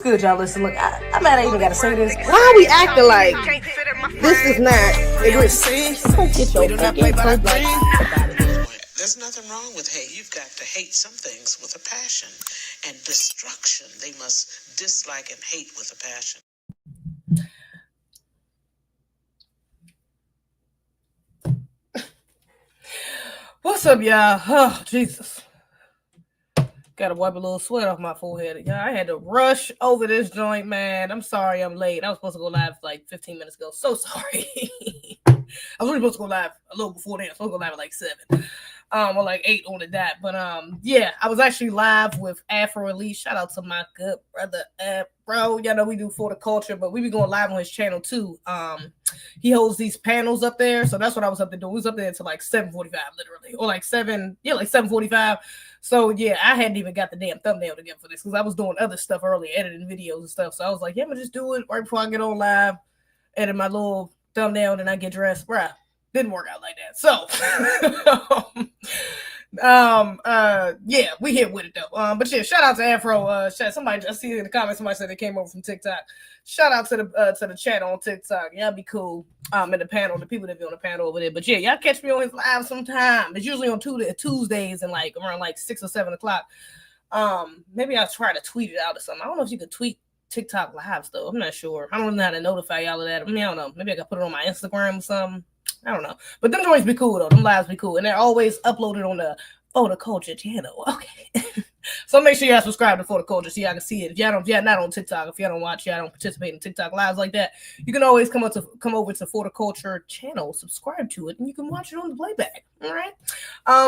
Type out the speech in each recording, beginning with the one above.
Good, y'all. Listen, look, I'm mad I even gotta say this. Why are we acting like this is not There's nothing wrong with hate. You've got to hate some things with a passion. And destruction, they must dislike and hate with a passion. What's up, y'all? Oh, Jesus. Gotta wipe a little sweat off my forehead. Yeah, I had to rush over this joint, man. I'm sorry I'm late. I was supposed to go live like 15 minutes ago. So sorry. I was really supposed to go live a little before then. I was supposed to go live at like 7. Or like 8 on the dot. But yeah, I was actually live with Afro Elite. Shout out to my good brother Afro. Y'all know we do For the Culture, but we be going live on his channel too. He holds these panels up there, so that's what I was up there doing. We was up there until like 7:45, literally, or like 7:45. So yeah, I hadn't even got the damn thumbnail together for this because I was doing other stuff earlier, editing videos and stuff. So I was like, yeah, I'm gonna just do it right before I get on live, edit my little thumbnail, and then I get dressed. Bruh, didn't work out like that. So yeah, we hit with it though. But yeah, shout out to Afro. Somebody just see in the comments, somebody said they came over from TikTok. Shout out to the chat on TikTok. Y'all be cool. In the panel, the people that be on the panel over there. But yeah, y'all catch me on his live sometime. It's usually on Tuesdays and like around like 6 or 7 o'clock. Maybe I'll try to tweet it out or something. I don't know if you could tweet TikTok lives though. I'm not sure. I don't know how to notify y'all of that. I mean, I don't know. Maybe I could put it on my Instagram or something. I don't know. But them joints be cool though. Them lives be cool. And they're always uploaded on the For the Culture channel. Okay. So make sure y'all subscribe to For the Culture so y'all can see it. If y'all not on TikTok, if y'all don't watch, y'all don't participate in TikTok lives like that, you can always come over to For the Culture channel, subscribe to it, and you can watch it on the playback. All right.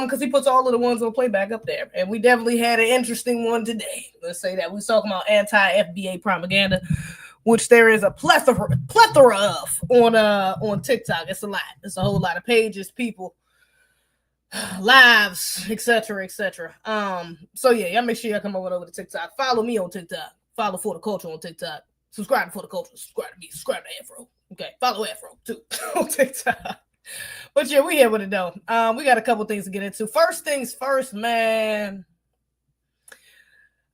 Because he puts all of the ones on playback up there. And we definitely had an interesting one today. Let's say that. We're talking about anti-FBA propaganda, which there is a plethora of on TikTok. It's a lot. It's a whole lot of pages, people, lives, etc. So yeah, y'all make sure y'all come over to TikTok. Follow me on TikTok. Follow For the Culture on TikTok. Subscribe to For the Culture. Subscribe to me. Subscribe to Afro. Okay, follow Afro too on TikTok. But yeah, we here with it though. We got a couple things to get into. First things first, man.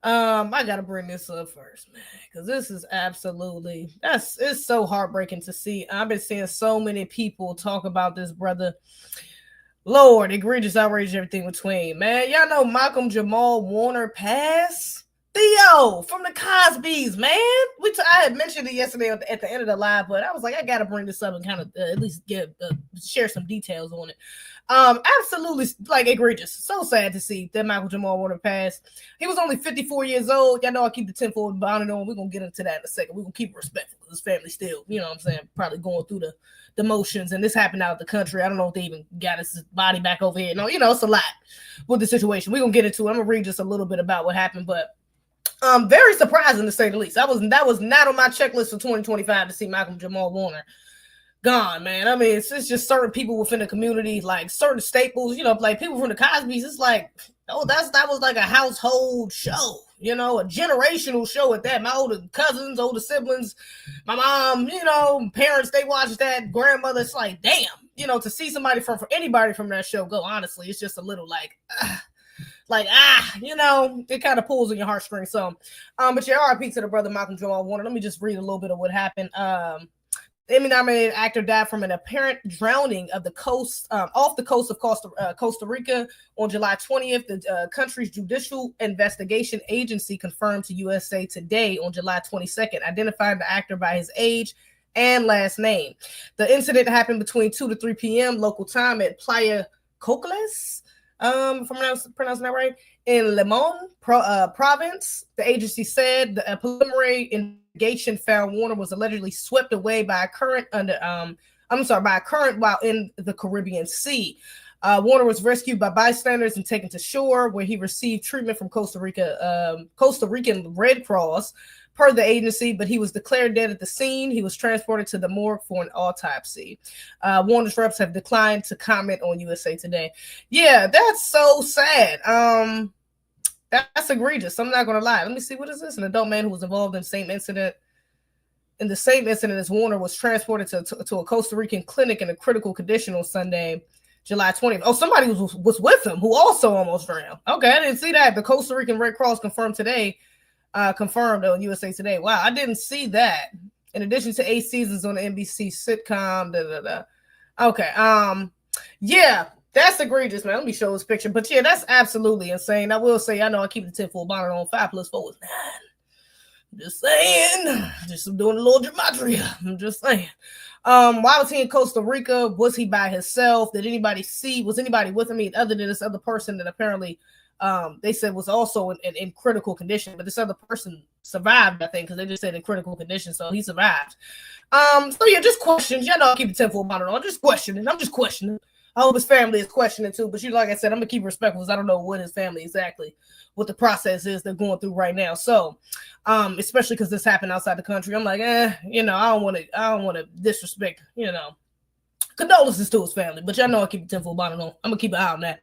I gotta bring this up first, man, because this is absolutely it's so heartbreaking to see. I've been seeing so many people talk about this brother. Lord, egregious outrage, everything between. Man, y'all know Malcolm-Jamal Warner passed? Theo from the Cosbys, man. I had mentioned it yesterday at the end of the live, but I was like, I gotta bring this up and kind of at least share some details on it. Absolutely, like, egregious. So sad to see that Malcolm-Jamal Warner passed. He was only 54 years old. Y'all know I keep the tenfold bounded on. We're gonna get into that in a second. We're gonna keep it respectful because his family still, you know what I'm saying, probably going through the motions, and this happened out of the country. I don't know if they even got his body back over here. No, you know, it's a lot with the situation. We're gonna get into it. I'm gonna read just a little bit about what happened, but very surprising to say the least. That was not on my checklist for 2025 to see Malcolm-Jamal Warner gone, man. I mean, it's just certain people within the community, like certain staples, you know, like people from the Cosbys. It's like, oh, that was like a household show, you know, a generational show at that. My older cousins, older siblings, my mom, you know, parents, they watched that. Grandmother, it's like, damn, you know, to see somebody from anybody from that show go, honestly, it's just a little like, you know, it kind of pulls on your heartstrings. So, but yeah, RIP to the brother Malcolm-Jamal Warner. Let me just read a little bit of what happened. Emmy-nominated actor died from an apparent drowning off the coast of Costa Rica on July 20th. The country's Judicial Investigation Agency confirmed to USA Today on July 22nd, identifying the actor by his age and last name. The incident happened between 2 to 3 p.m. local time at Playa Cocoles, if I'm pronouncing that right, in Limon province. The agency said the preliminary investigation found Warner was allegedly swept away by a current while in the Caribbean Sea. Warner was rescued by bystanders and taken to shore, where he received treatment from Costa Rican Red Cross, per the agency, but he was declared dead at the scene. He was transported to the morgue for an autopsy. Warner's reps have declined to comment on USA Today. Yeah, that's so sad. That's egregious. I'm not going to lie. Let me see. What is this? An adult man who was involved in the same incident as Warner was transported to a Costa Rican clinic in a critical condition on Sunday, July 20th. Oh, somebody was with him who also almost drowned. Okay, I didn't see that. The Costa Rican Red Cross confirmed today confirmed on USA Today. Wow, I didn't see that. In addition to 8 seasons on the NBC sitcom, Okay, yeah, that's egregious, man. Let me show this picture. But yeah, that's absolutely insane. I will say, I know I keep the 10 full bonnet on. 5 + 4 is 9. I'm just saying. Just doing a little gematria. I'm just saying. Why was he in Costa Rica? Was he by himself? Did anybody see? Was anybody with him other than this other person that apparently they said was also in critical condition? But this other person survived, I think, because they just said in critical condition, so he survived. So yeah, just questions. Y'all know I keep the 10 full bonnet on. Just questioning. I'm just questioning. I hope his family is questioning too. But like I said, I'm gonna keep respectful because I don't know what his family exactly, what the process is they're going through right now. So, especially because this happened outside the country, I'm like, I don't want to disrespect, condolences to his family. But y'all know I keep the 10 full bonnet on. I'm gonna keep an eye on that.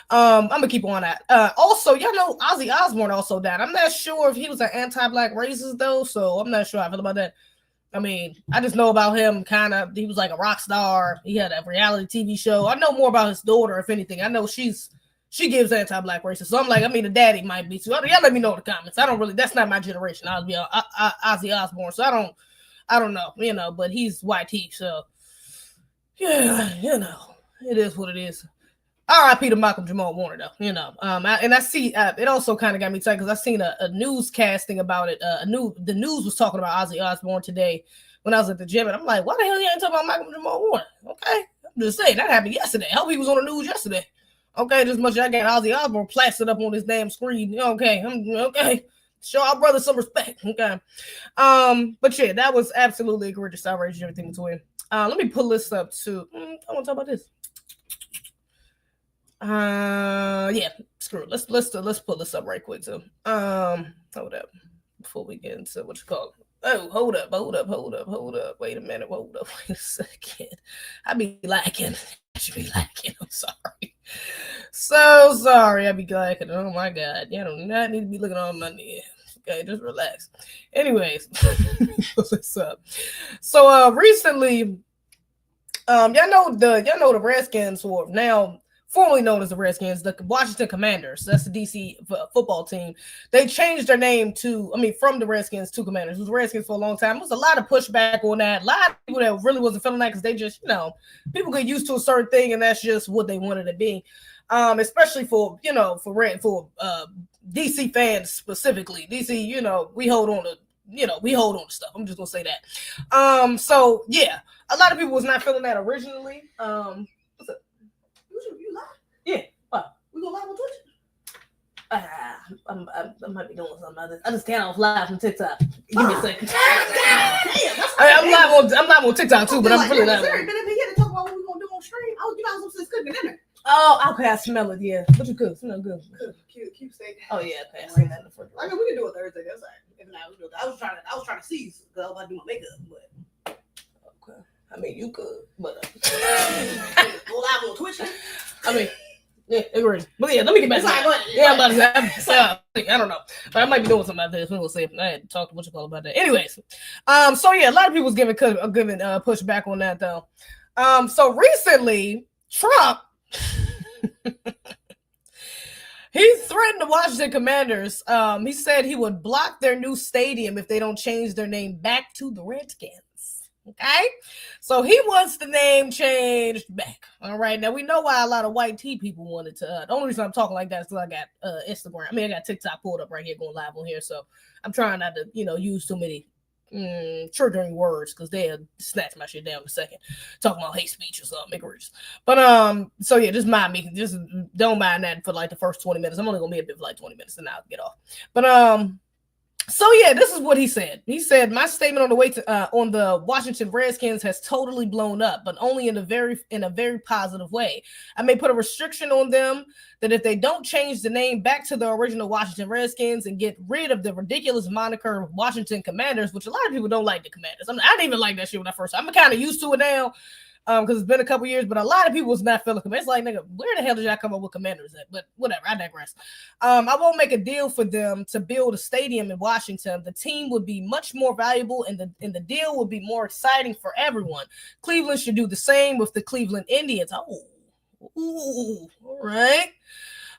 I'm gonna keep on that. Also, y'all know Ozzy Osbourne also died. I'm not sure if he was an anti-black racist though, so I'm not sure how I feel about that. I mean, I just know about him kind of. He was like a rock star. He had a reality TV show. I know more about his daughter, if anything. I know she gives anti-black racist. So I'm like, the daddy might be too. Y'all let me know in the comments. I don't really. That's not my generation. I'll be Ozzy Osbourne. So I don't know. But he's YT. So yeah, it is what it is. R.I.P. to Malcolm-Jamal Warner, though, I see it also kind of got me tight because I seen a news casting about it. The news was talking about Ozzy Osbourne today when I was at the gym, and I'm like, why the hell you ain't talking about Malcolm-Jamal Warner? Okay, I'm just saying that happened yesterday. I hope he was on the news yesterday. Okay, just much as I got Ozzy Osbourne plastered up on this damn screen. Okay, okay. Show our brother some respect. Okay, but yeah, that was absolutely egregious, outrageous, everything between. Let me pull this up too. I want to talk about this. Yeah, screw it. Let's pull this up right quick too. Hold up before we get into what you call it. Oh, hold up. Wait a minute. Wait a second. I be lacking. I'm sorry. So sorry. I be lacking. Oh my God. You do not need to be looking on my knee. Okay, just relax. Anyways, what's up? So recently, y'all know the Redskins were now formerly known as the Redskins, the Washington Commanders. That's the DC football team. They changed their name from the Redskins to Commanders. It was the Redskins for a long time. There was a lot of pushback on that. A lot of people that really wasn't feeling that because they just, people get used to a certain thing and that's just what they wanted to be. Especially for DC fans specifically. DC, we hold on to stuff. I'm just gonna say that. So yeah, a lot of people was not feeling that originally. What's up? You live? Yeah. We go live on Twitch? I might be doing something about this. I just got off live from TikTok. Give me a second. I'm live on TikTok too, but I'm really not. Been in here to talk about what we're gonna do on stream. I was just cooking dinner. Oh, okay, I smell it. Yeah, what you cook? Smell good. Cute steak. Oh yeah, okay. I seen that in the fridge. I mean, we can do it Thursday. That's all right. If not, we do it. I was trying to seize because I was about to do my makeup, but okay. I mean, you could, but go live on Twitch. I mean, yeah, agree. But yeah, let me get back to that. Yeah, I'm about to say, I don't know, but I might be doing something about this. We'll see if I had to talk to what you call about that. Anyways, so yeah, a lot of people was giving pushback on that though. So recently, Trump. He threatened the Washington Commanders. He said he would block their new stadium if they don't change their name back to the Redskins. Okay, so he wants the name changed back. All right, now we know why a lot of white tea people wanted to. The only reason I'm talking like that is because I got Instagram. I got TikTok pulled up right here, going live on here. So I'm trying not to, use too many triggering words because they'll snatch my shit down in a second. Talking about hate speech or something, but so yeah, just mind me. Just don't mind that for like the first 20 minutes. I'm only gonna be a bit for like 20 minutes and I'll get off. But so yeah, this is what he said. He said, my statement on the way to on the Washington Redskins has totally blown up, but only in a very positive way. I may put a restriction on them that if they don't change the name back to the original Washington Redskins and get rid of the ridiculous moniker Washington Commanders, which a lot of people don't like the Commanders. I didn't even like that shit when I first. I'm kind of used to it now. Because it's been a couple years, but a lot of people was not feeling Commanders. It's like, nigga, where the hell did y'all come up with Commanders at? But whatever, I digress. I won't make a deal for them to build a stadium in Washington. The team would be much more valuable, and the deal would be more exciting for everyone. Cleveland should do the same with the Cleveland Indians. Oh, ooh, all right.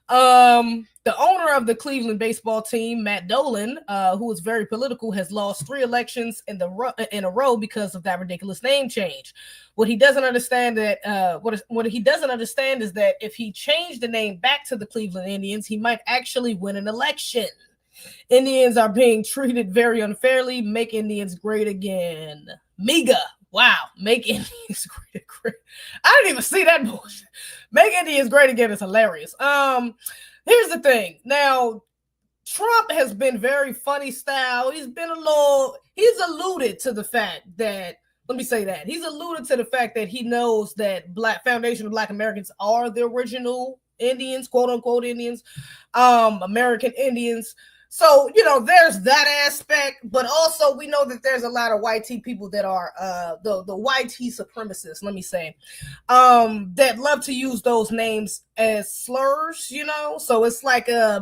The owner of the Cleveland baseball team, Matt Dolan, who is very political, has lost 3 elections in a row because of that ridiculous name change. What he doesn't understand is that if he changed the name back to the Cleveland Indians, he might actually win an election. Indians are being treated very unfairly. Make Indians great again. MEGA. Wow. Make Indians great again. I didn't even see that bullshit. Make Indians great again is hilarious. Here's the thing. Now, Trump has been very funny style. He's alluded to the fact that, let me say that. He's alluded to the fact that he knows that Foundation of Black Americans are the original Indians, quote unquote Indians, American Indians. So, there's that aspect, but also we know that there's a lot of white people that are the white supremacists, let me say, that love to use those names as slurs, so it's like I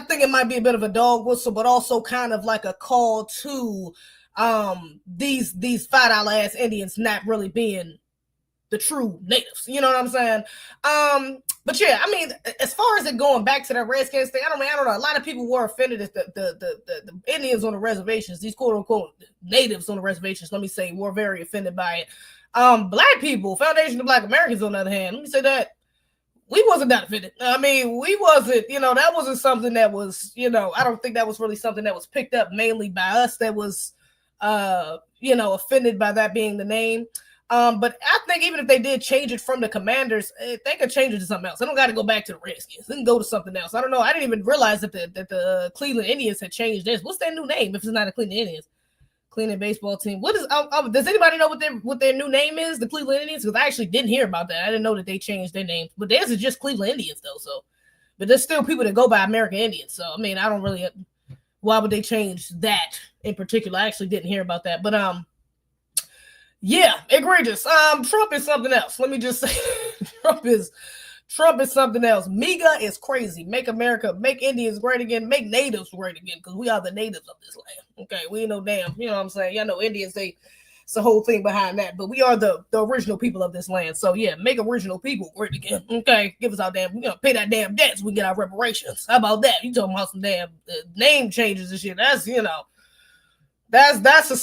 think it might be a bit of a dog whistle, but also kind of like a call to these $5 ass Indians not really being the true natives, you know what I'm saying? But yeah, I mean, as far as it going back to that Redskins thing, I don't know. A lot of people were offended at the Indians on the reservations, these quote unquote natives on the reservations, let me say, were very offended by it. Black people, Foundation of Black Americans, on the other hand, let me say that we wasn't that offended. I mean, we wasn't, that wasn't something that was, I don't think that was really something that was picked up mainly by us that was, offended by that being the name. But I think even if they did change it from the Commanders, they could change it to something else. They don't got to go back to the Redskins. They can go to something else. I don't know. I didn't even realize that the Cleveland Indians had changed this. What's their new name if it's not a Cleveland Indians? Cleveland baseball team. What is? Does anybody know what their new name is? The Cleveland Indians? Because I actually didn't hear about that. I didn't know that they changed their name. But theirs is just Cleveland Indians though. So, but there's still people that go by American Indians. So I mean, I don't really. Why would they change that in particular? I actually didn't hear about that. But yeah, egregious. Trump is something else. Let me just say, Trump is something else. MEGA is crazy. Make Indians great again. Make natives great again, because we are the natives of this land. Okay, we ain't no damn. You know what I'm saying? Y'all know Indians. It's the whole thing behind that. But we are the original people of this land. So yeah, make original people great again. Okay, give us our damn. We gonna pay that damn debt so we get our reparations. How about that? You talking about some damn name changes and shit? That's That's a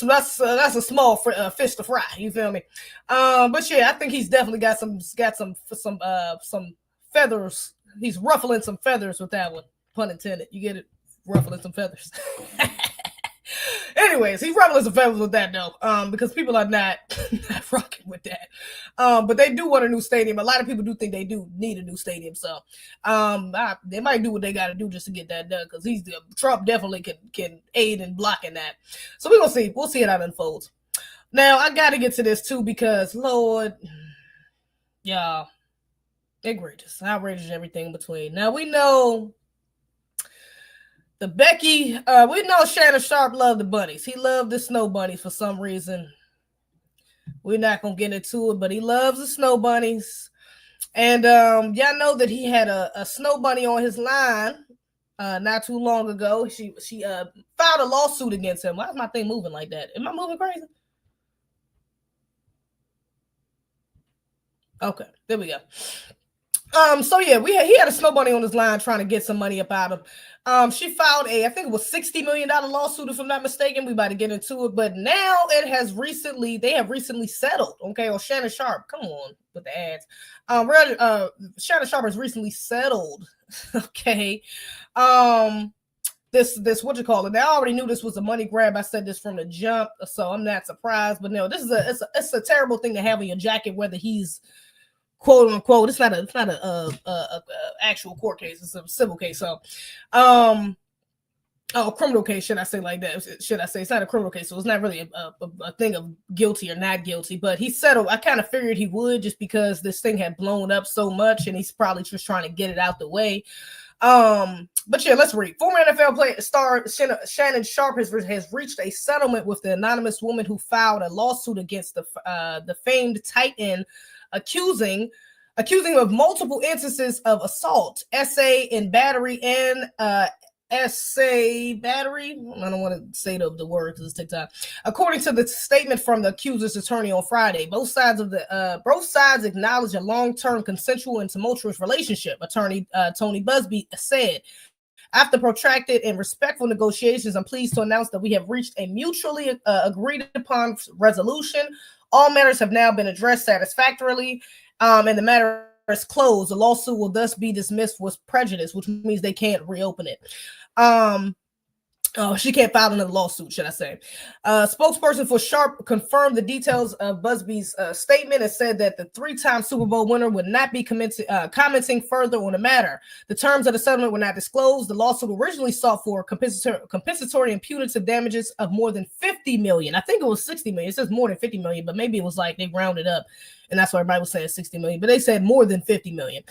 small fish to fry. You feel me? But yeah, I think he's definitely got some feathers. He's ruffling some feathers with that one. Pun intended. You get it? Ruffling some feathers. Anyways, he's ruffling some feathers with that though. Because people are not rocking with that. But they do want a new stadium. A lot of people do think they do need a new stadium. So they might do what they got to do just to get that done. Because Trump definitely can aid in blocking that. So we're gonna see. We'll see how it unfolds. Now I got to get to this too because Lord, y'all, outrageous, everything in between. Now we know. The Becky, we know Shannon Sharpe loved the bunnies. He loved the snow bunnies for some reason. We're not going to get into it, but he loves the snow bunnies. And y'all know that he had a snow bunny on his line not too long ago. She filed a lawsuit against him. Why is my thing moving like that? Am I moving crazy? Okay, there we go. So yeah, he had a snow bunny on his line trying to get some money up out of him. She filed I think it was $60 million lawsuit, if I'm not mistaken. We about to get into it, but now they have recently settled. Okay, or Shannon Sharpe, come on with the ads. Shannon Sharpe has recently settled. Okay, this what you call it? They already knew this was a money grab. I said this from the jump, so I'm not surprised. But no, this is it's a terrible thing to have on your jacket, whether he's quote unquote, it's not a actual court case, it's a civil case. So criminal case, should I say like that? Should I say it's not a criminal case, so it's not really a thing of guilty or not guilty, but he settled. I kind of figured he would, just because this thing had blown up so much and he's probably just trying to get it out the way. But yeah, let's read. Former NFL player star Shannon Sharpe has reached a settlement with the anonymous woman who filed a lawsuit against the famed tight end, accusing him of multiple instances of assault, essay, and battery, and essay battery. I don't want to say the word because it's TikTok. According to the statement from the accuser's attorney on Friday, both sides acknowledge a long-term consensual and tumultuous relationship. Attorney Tony Busby said, after protracted and respectful negotiations, I'm pleased to announce that we have reached a mutually agreed upon resolution. All matters have now been addressed satisfactorily, and the matter is closed. The lawsuit will thus be dismissed with prejudice, which means they can't reopen it. She can't file another lawsuit, should I say. Spokesperson for Sharpe confirmed the details of Busby's statement and said that the three-time Super Bowl winner would not be commenting further on the matter. The terms of the settlement were not disclosed. The lawsuit originally sought for compensatory and punitive damages of more than $50 million. I think it was $60 million. It says more than $50 million, but maybe it was like they rounded up, and that's why everybody was saying $60 million. But they said more than $50 million.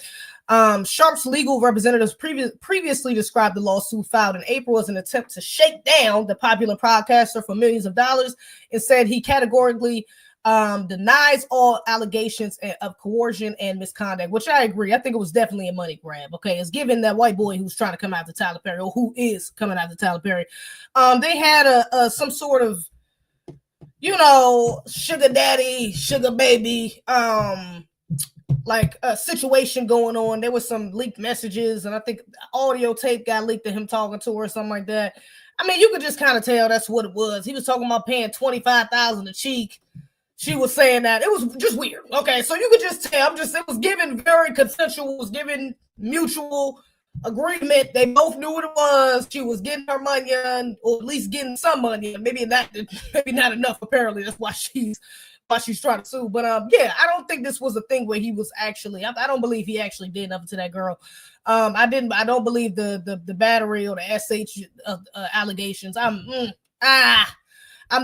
Sharpe's legal representatives previously described the lawsuit filed in April as an attempt to shake down the popular podcaster for millions of dollars, and said he categorically denies all allegations of coercion and misconduct, which I agree. I think it was definitely a money grab. Okay, it's given that white boy who's trying to come after Tyler Perry, or who is coming after Tyler Perry. They had some sort of, sugar daddy, sugar baby, like a situation going on. There was some leaked messages, and I think audio tape got leaked of him talking to her or something like that. I mean, you could just kind of tell that's what it was. He was talking about paying $25,000 a cheek. She was saying that. It was just weird. Okay, so you could just tell. It was given very consensual. It was given mutual agreement. They both knew what it was. She was getting her money, or at least getting some money. Maybe not enough. Apparently, that's why she's trying to sue. But yeah, I don't think this was a thing where he was actually, I don't believe he actually did nothing to that girl. I don't believe the battery or the SH allegations. I'm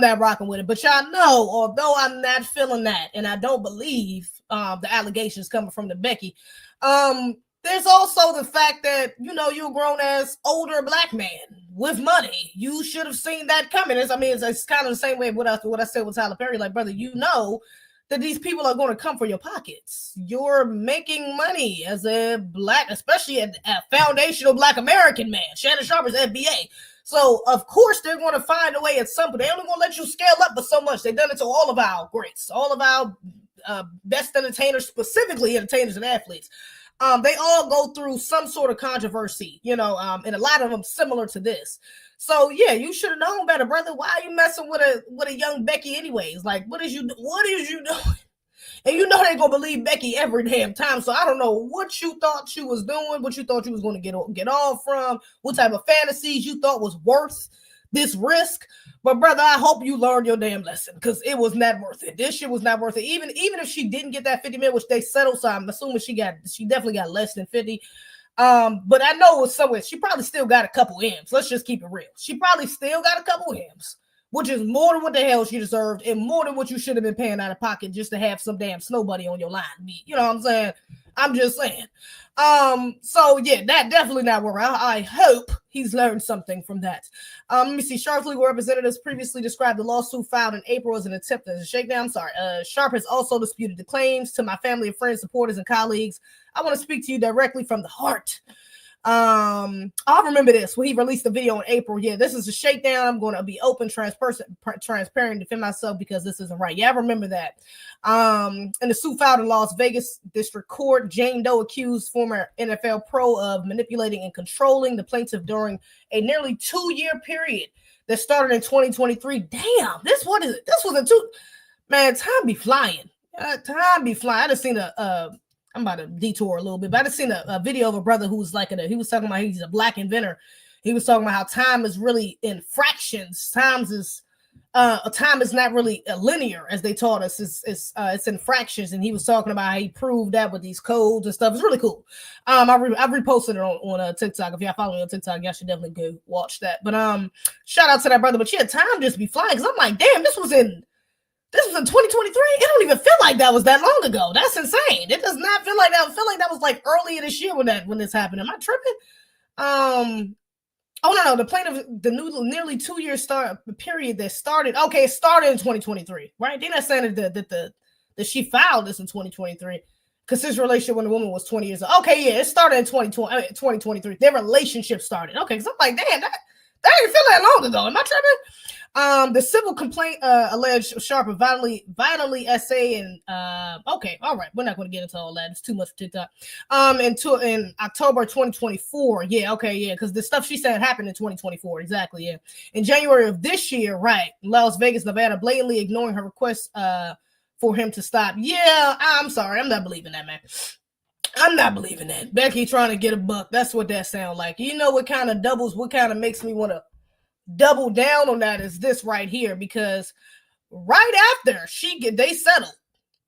not rocking with it. But y'all know, although I'm not feeling that, and I don't believe the allegations coming from the Becky, there's also the fact that, you're a grown-ass older black man with money. You should have seen that coming. It's kind of the same way what I said with Tyler Perry. Like, brother, that these people are going to come for your pockets. You're making money as a black, especially a foundational black American man. Shannon Sharpe is FBA. So, of course, they're going to find a way at some point. They're only going to let you scale up but so much. They've done it to all of our greats, all of our best entertainers, specifically entertainers and athletes. They all go through some sort of controversy, and a lot of them similar to this. So yeah, you should have known better, brother. Why are you messing with a young Becky anyways? Like, what is you doing? And they're gonna believe Becky every damn time. So I don't know what you thought she was doing, what you thought you was gonna get off from, what type of fantasies you thought was worth this risk. But brother, I hope you learned your damn lesson, because it was not worth it. This shit was not worth it. Even if she didn't get that 50 million, which they settled, so I'm assuming she definitely got less than 50. But I know it's somewhere. She probably still got a couple M's. Let's just keep it real. She probably still got a couple M's, which is more than what the hell she deserved, and more than what you should have been paying out of pocket just to have some damn snow buddy on your line. You know what I'm saying? I'm just saying. So yeah, that definitely not where I hope he's learned something from that. Let me see. Sharpe's legal representatives previously described the lawsuit filed in April as an attempt at a shakedown. Sharpe has also disputed the claims. To my family and friends, supporters, and colleagues, I want to speak to you directly from the heart. I'll remember this when he released the video in April. Yeah, this is a shakedown. I'm going to be open, transparent, and defend myself because this isn't right. Yeah, I remember that. And the suit filed in Las Vegas District Court, Jane Doe accused former NFL pro of manipulating and controlling the plaintiff during a nearly 2-year period that started in 2023. Damn, this was a man. Time be flying. Time be flying. I just seen I'm about to detour a little bit, but I just seen a video of a brother who's he was talking about he's a black inventor. He was talking about how time is really in fractions. Time is not really linear as they taught us. It's in fractions, and he was talking about how he proved that with these codes and stuff. It's really cool. I reposted it on TikTok. If y'all follow me on TikTok, y'all should definitely go watch that. But shout out to that brother. But yeah, time just be flying, because I'm like, damn, this was in 2023. It don't even feel like that was that long ago. That's insane. It does not feel like that. I feel like that was like earlier this year when this happened. Am I tripping? Oh no, the plaintiff, the nearly 2-year period that started. Okay, it started in 2023, right? They're not saying that she filed this in 2023. because his relationship when the woman was 20 years old. Okay, yeah, it started in 2023. Their relationship started. Okay, because I'm like, damn, that didn't feel that long ago. Am I tripping? The civil complaint alleged Sharpe violently essay and okay, all right, we're not going to get into all that. It's too much for TikTok. In October 2024, yeah, okay, yeah, because the stuff she said happened in 2024, exactly, yeah. In January of this year, right, Las Vegas, Nevada, blatantly ignoring her request for him to stop. Yeah, I'm sorry, I'm not believing that, man. I'm not believing that. Becky trying to get a buck. That's what that sounds like. You know what kind of makes me want to double down on that is this right here, because right after they settled,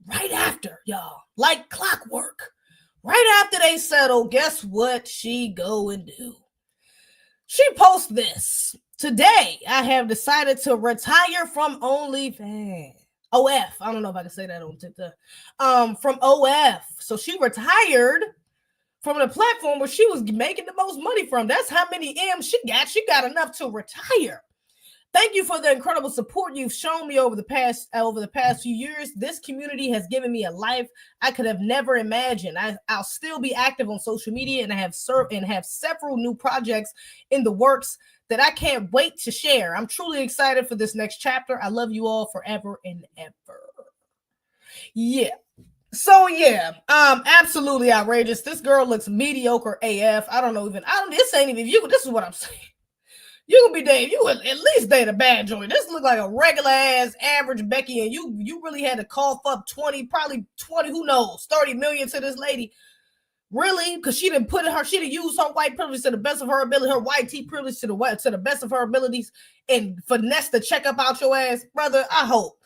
right after, y'all, like clockwork, right after they settled, guess what she go and do? She posts this. Today, I have decided to retire from OnlyFans. OF. I don't know if I can say that on TikTok. From OF. So she retired from the platform where she was making the most money from. That's how many M's she got. She got enough to retire. Thank you for the incredible support you've shown me over the past few years. This community has given me a life I could have never imagined. I'll still be active on social media, and I have several new projects in the works that I can't wait to share. I'm truly excited for this next chapter. I love you all forever and ever. Yeah. So yeah, absolutely outrageous. This girl looks mediocre AF. This is what I'm saying. You gonna be dating, you at least date a bad joint. This look like a regular ass average Becky, and you really had to cough up 20, who knows, 30 million to this lady. Really? Because she didn't use her white privilege to the best of her ability, her white tea privilege to the best of her abilities, and finesse the check up out your ass. Brother, I hope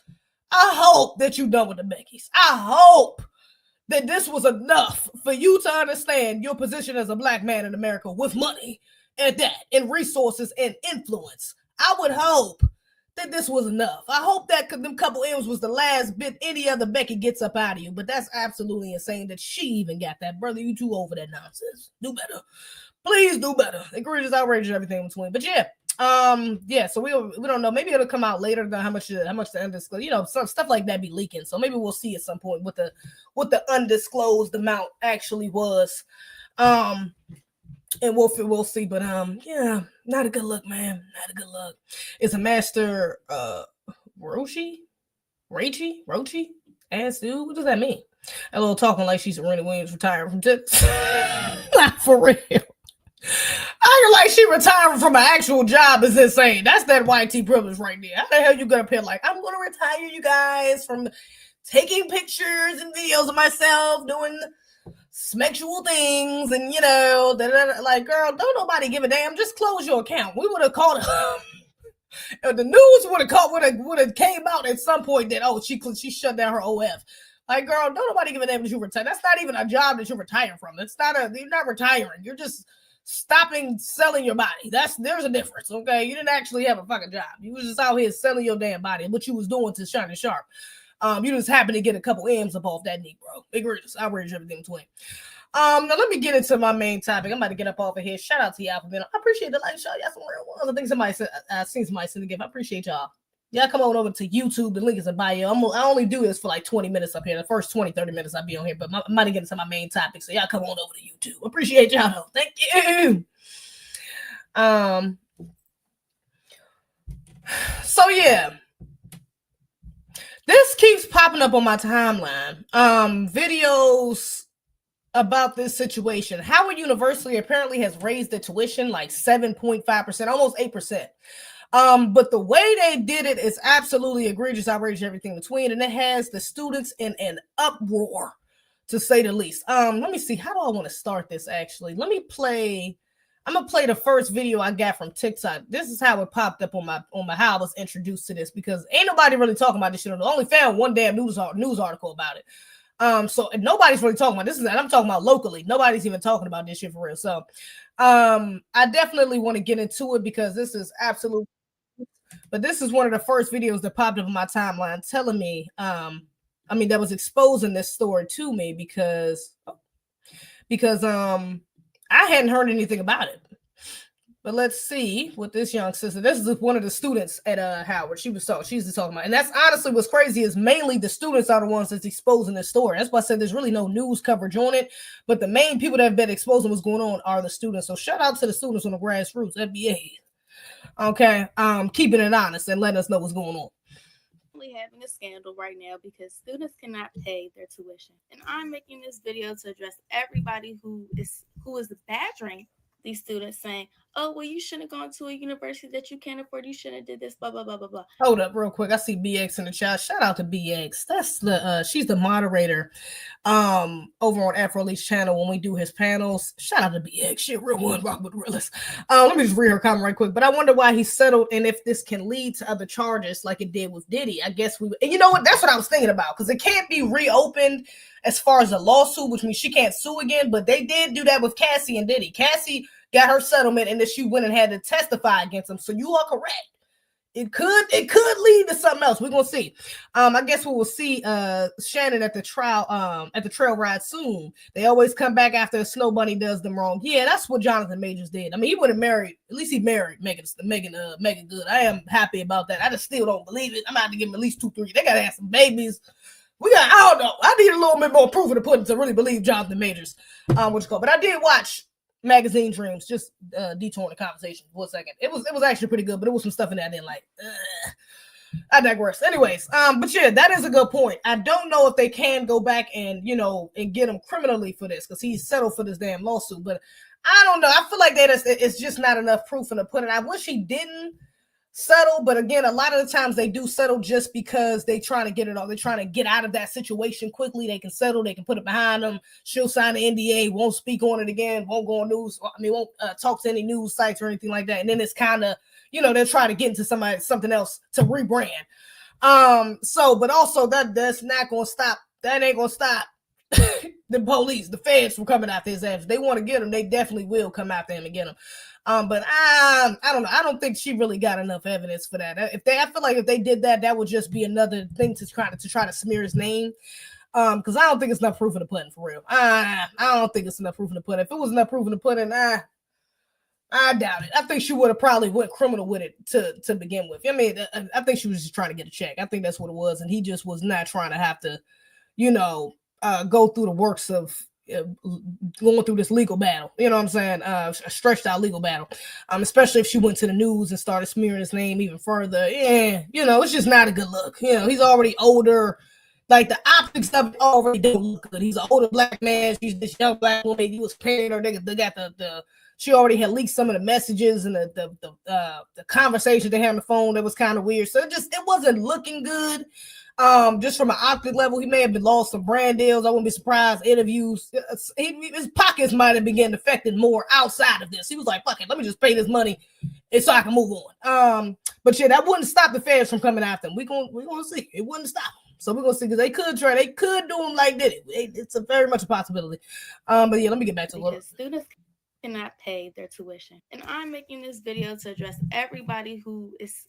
that you done with the Beckys. I hope that this was enough for you to understand your position as a black man in America with money and that and resources and influence. I would hope that this was enough. I hope that them couple M's was the last bit any other Becky gets up out of you, but that's absolutely insane that she even got that. Brother, you too old for that nonsense. Do better. Please do better. Egregious, outrageous, everything in between. But yeah, so we don't know. Maybe it'll come out later than how much the undisclosed, some stuff like that be leaking. So maybe we'll see at some point what the undisclosed amount actually was. And we'll see. But yeah, not a good look, man. Not a good look. It's a master Rochi? Ass dude. What does that mean? A little talking like she's Serena Williams retiring from tips. Not for real. I like she retiring from an actual job is insane. That's that white tea privilege right there. How the hell you gonna appear like, I'm gonna retire you guys from taking pictures and videos of myself doing sexual things and like, girl, don't nobody give a damn. Just close your account. We would have called it. The news would have came out at some point that she shut down her OF. Like, girl, don't nobody give a damn that you retire. That's not even a job that you're retiring from. You're not retiring. You're just stopping selling your body. There's a difference, okay? You didn't actually have a fucking job. You was just out here selling your damn body. What you was doing to Shannon Sharpe. You just happened to get a couple M's up off that knee, bro. Egregious, outrageous, everything between. Now let me get into my main topic. I'm about to get up off of here. Shout out to y'all for being. I appreciate the like, shout y'all some real ones. I think somebody said I seen somebody send a gift. I appreciate y'all. Y'all come on over to YouTube. The link is in bio. I only do this for like 20 minutes up here. The first 20, 30 minutes I'll be on here, but I'm about to get into my main topic. So y'all come on over to YouTube. Appreciate y'all though. Thank you. So yeah. This keeps popping up on my timeline. Videos about this situation. Howard University apparently has raised the tuition like 7.5%, almost 8%. But the way they did it is absolutely egregious, outrageous, everything between, and it has the students in an uproar, to say the least. Let me see. How do I want to start this? Actually, I'm gonna play the first video I got from TikTok. This is how it popped up on my how I was introduced to this, because ain't nobody really talking about this shit. I only found one damn news article about it. So nobody's really talking about this. And I'm talking about locally. Nobody's even talking about this shit for real. So I definitely want to get into it because this is absolute. But this is one of the first videos that popped up on my timeline telling me, that was exposing this story to me because I hadn't heard anything about it. But let's see what this young sister. This is one of the students at Howard. She's just talking about, and that's honestly what's crazy is mainly the students are the ones that's exposing this story. That's why I said there's really no news coverage on it. But the main people that have been exposing what's going on are the students. So shout out to the students on the grassroots, FBA. Okay, keeping it honest and letting us know what's going on. Having a scandal right now because students cannot pay their tuition, and I'm making this video to address everybody who is badgering these students, saying, "Oh, well, you shouldn't have gone to a university that you can't afford. You shouldn't have did this. Blah blah blah blah blah." Hold up, real quick. I see BX in the chat. Shout out to BX. That's the she's the moderator over on Afrolee's channel when we do his panels. Shout out to BX. Shit, real one, rock with realist. Let me just read her comment right quick. But I wonder why he settled and if this can lead to other charges like it did with Diddy. I guess and you know what? That's what I was thinking about because it can't be reopened as far as a lawsuit, which means she can't sue again. But they did do that with Cassie and Diddy. Cassie got her settlement and then she went and had to testify against him. So you are correct. It could lead to something else. We're gonna see. I guess we will see Shannon at the trail ride soon. They always come back after a snow bunny does them wrong. Yeah, that's what Jonathan Majors did. I mean, he would have married, at least he married Megan Good. I am happy about that. I just still don't believe it. I'm about to give him at least 2-3. They gotta have some babies. I don't know. I need a little bit more proof of the pudding to really believe Jonathan Majors. But I did watch Magazine Dreams, just detouring the conversation for a second. It was actually pretty good, but it was some stuff in there I didn't like. I digress. Anyways, but yeah, that is a good point. I don't know if they can go back and and get him criminally for this because he's settled for this damn lawsuit. But I don't know. I feel like it's just not enough proof in the pudding. I wish he didn't settle, but again, a lot of the times they do settle just because they trying to get it all. They're trying to get out of that situation quickly. They can settle, they can put it behind them. She'll sign the NDA, won't speak on it again, won't go on news. Won't talk to any news sites or anything like that. And then it's kind of, they're trying to get into something else to rebrand. But also that's not gonna stop. That ain't gonna stop the police, the feds from coming after his ass. If they want to get him, they definitely will come after him and get him. But I don't know. I don't think she really got enough evidence for that. I feel like if they did that, that would just be another thing to try to smear his name. Because I don't think it's enough proof in the pudding for real. I don't think it's enough proof in the pudding. If it was enough proof in the pudding, I doubt it. I think she would have probably went criminal with it to begin with. I mean, I think she was just trying to get a check. I think that's what it was, and he just was not trying to have to, go through the works of going through this legal battle, you know what I'm saying? A stretched out legal battle. Especially if she went to the news and started smearing his name even further. Yeah, it's just not a good look. He's already older. Like the optics of it already don't look good. He's an older black man. She's this young black woman. He was paying her. They got she already had leaked some of the messages and the conversation they had on the phone that was kind of weird. So it wasn't looking good. Just from an optic level, he may have been lost some brand deals. I wouldn't be surprised. Interviews, his pockets might have been getting affected more outside of this. He was like, "Fuck it, let me just pay this money, and so I can move on." But yeah, that wouldn't stop the feds from coming after him. We're gonna see. It wouldn't stop him. So we're gonna see because they could do him like Diddy. It's a very much a possibility. But yeah, let me get back to because students cannot pay their tuition, and I'm making this video to address everybody who is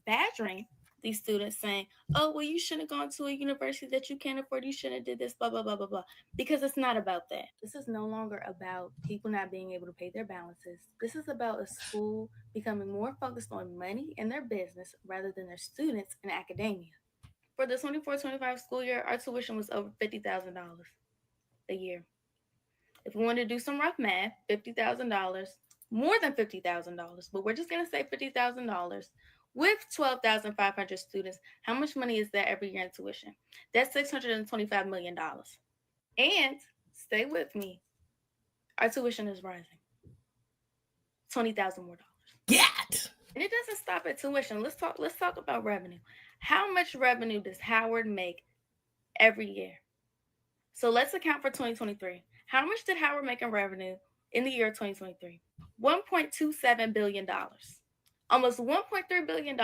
badgering these students, saying, "Oh, well, you shouldn't have gone to a university that you can't afford. You shouldn't have did this, blah, blah, blah, blah, blah." Because it's not about that. This is no longer about people not being able to pay their balances. This is about a school becoming more focused on money and their business rather than their students and academia. For the 24-25 school year, our tuition was over $50,000 a year. If we want to do some rough math, $50,000, more than $50,000, but we're just going to say $50,000. With 12,500 students, how much money is that every year in tuition? That's $625 million. And stay with me, our tuition is rising. $20,000 more. Yeah. And it doesn't stop at tuition. Let's talk about revenue. How much revenue does Howard make every year? So let's account for 2023. How much did Howard make in revenue in the year 2023? $1.27 billion. Almost $1.3 billion.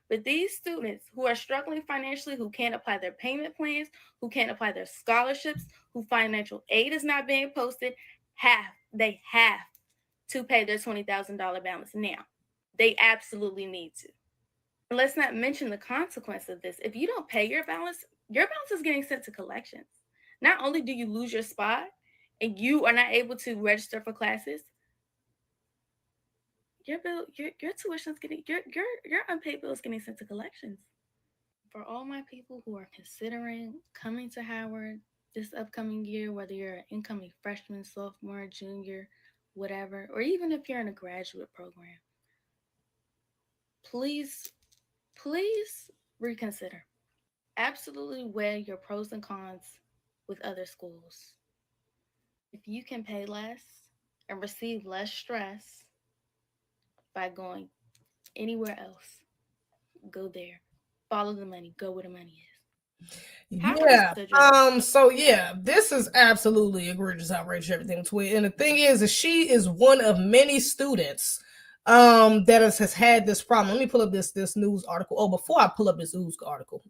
But these students who are struggling financially, who can't apply their payment plans, who can't apply their scholarships, who financial aid is not being posted, they have to pay their $20,000 balance now. They absolutely need to. And let's not mention the consequence of this. If you don't pay your balance is getting sent to collections. Not only do you lose your spot and you are not able to register for classes, your tuition's getting your unpaid bill is getting sent to collections. For all my people who are considering coming to Howard this upcoming year, whether you're an incoming freshman, sophomore, junior, whatever, or even if you're in a graduate program, please reconsider. Absolutely weigh your pros and cons with other schools. If you can pay less and receive less stress by going anywhere else, go there. Follow the money. Go where the money is. So this is absolutely egregious, outrageous, everything between. And the thing is she is one of many students that has had this problem. Let me pull up this news article. Oh, before I pull up this news article,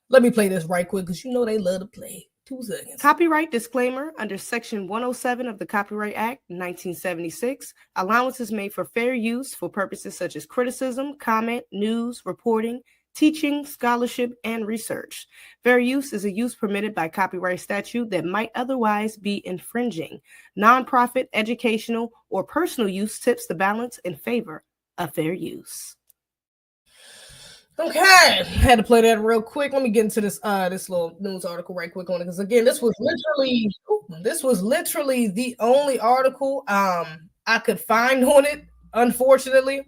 let me play this right quick because you know they love to play. 2 seconds. Copyright disclaimer. Under Section 107 of the Copyright Act, 1976, allowances made for fair use for purposes such as criticism, comment, news, reporting, teaching, scholarship, and research. Fair use is a use permitted by copyright statute that might otherwise be infringing. Nonprofit, educational, or personal use tips the balance in favor of fair use. Okay, had to play that real quick. Let me get into this little news article right quick on it, because again, this was literally the only article I could find on it, unfortunately.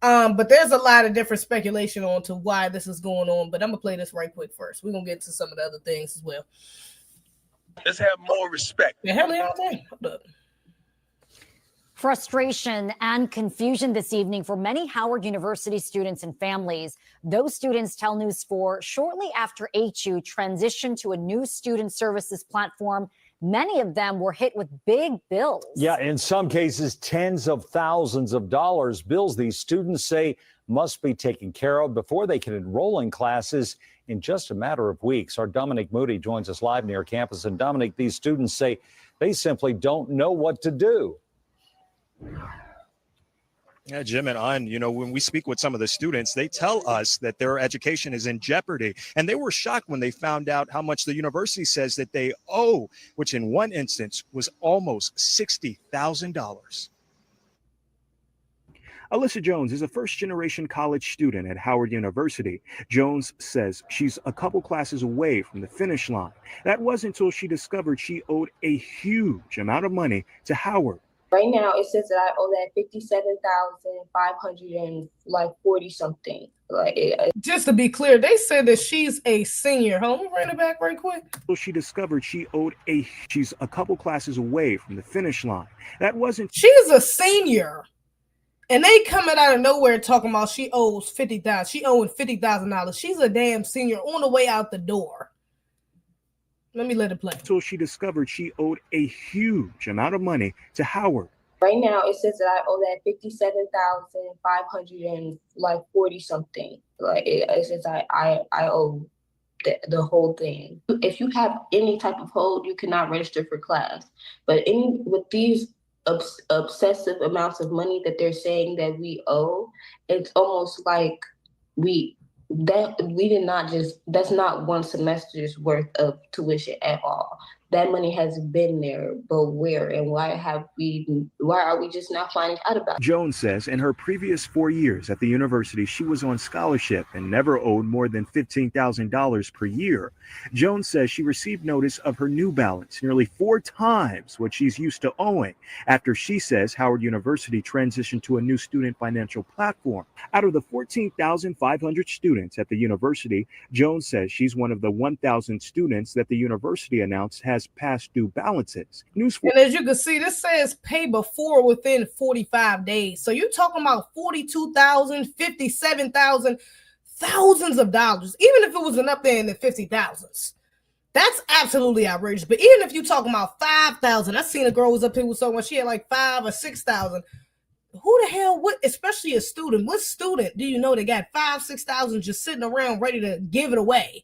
But there's a lot of different speculation on to why this is going on. But I'm gonna play this right quick first. We're gonna get to some of the other things as well. Let's have more respect. The hell y'all think? Hold up. Frustration and confusion this evening for many Howard University students and families. Those students tell News 4 shortly after HU transitioned to a new student services platform, many of them were hit with big bills. Yeah, in some cases, tens of thousands of dollars, bills these students say must be taken care of before they can enroll in classes in just a matter of weeks. Our Dominic Moody joins us live near campus. And Dominic, these students say they simply don't know what to do. Yeah, Jim and An, when we speak with some of the students, they tell us that their education is in jeopardy. And they were shocked when they found out how much the university says that they owe, which in one instance was almost $60,000. Alyssa Jones is a first-generation college student at Howard University. Jones says she's a couple classes away from the finish line. That wasn't until she discovered she owed a huge amount of money to Howard. Right now, it says that I owe that $57,540 something. Just to be clear, they said that she's a senior. Hold on, let me bring it back right quick. So she discovered she's a couple classes away from the finish line. That wasn't. She's a senior, and they coming out of nowhere talking about she owes $50,000. She owing $50,000. She's a damn senior on the way out the door. Let me let it play. So she discovered she owed a huge amount of money to Howard. Right now, it says that I owe that $57,540 something. It says I owe the whole thing. If you have any type of hold, you cannot register for class. But with these obsessive amounts of money that they're saying that we owe, it's almost like that's not one semester's worth of tuition at all. That money has been there, but where and why are we just now finding out about it? Jones says in her previous 4 years at the university, she was on scholarship and never owed more than $15,000 per year. Jones says she received notice of her new balance, nearly 4 times what she's used to owing, after she says Howard University transitioned to a new student financial platform. Out of the 14,500 students at the university, Jones says she's one of the 1,000 students that the university announced has past due balances. And as you can see, this says pay before within 45 days. So you're talking about $42,000, $57,000, thousands of dollars. Even if it wasn't up there in the 50,000s, that's absolutely outrageous. But even if you're talking about 5,000, I seen a girl was up here with someone, she had like 5,000 or 6,000. Who the hell would, especially a student? What student do you know that got 5,000, 6,000 just sitting around ready to give it away?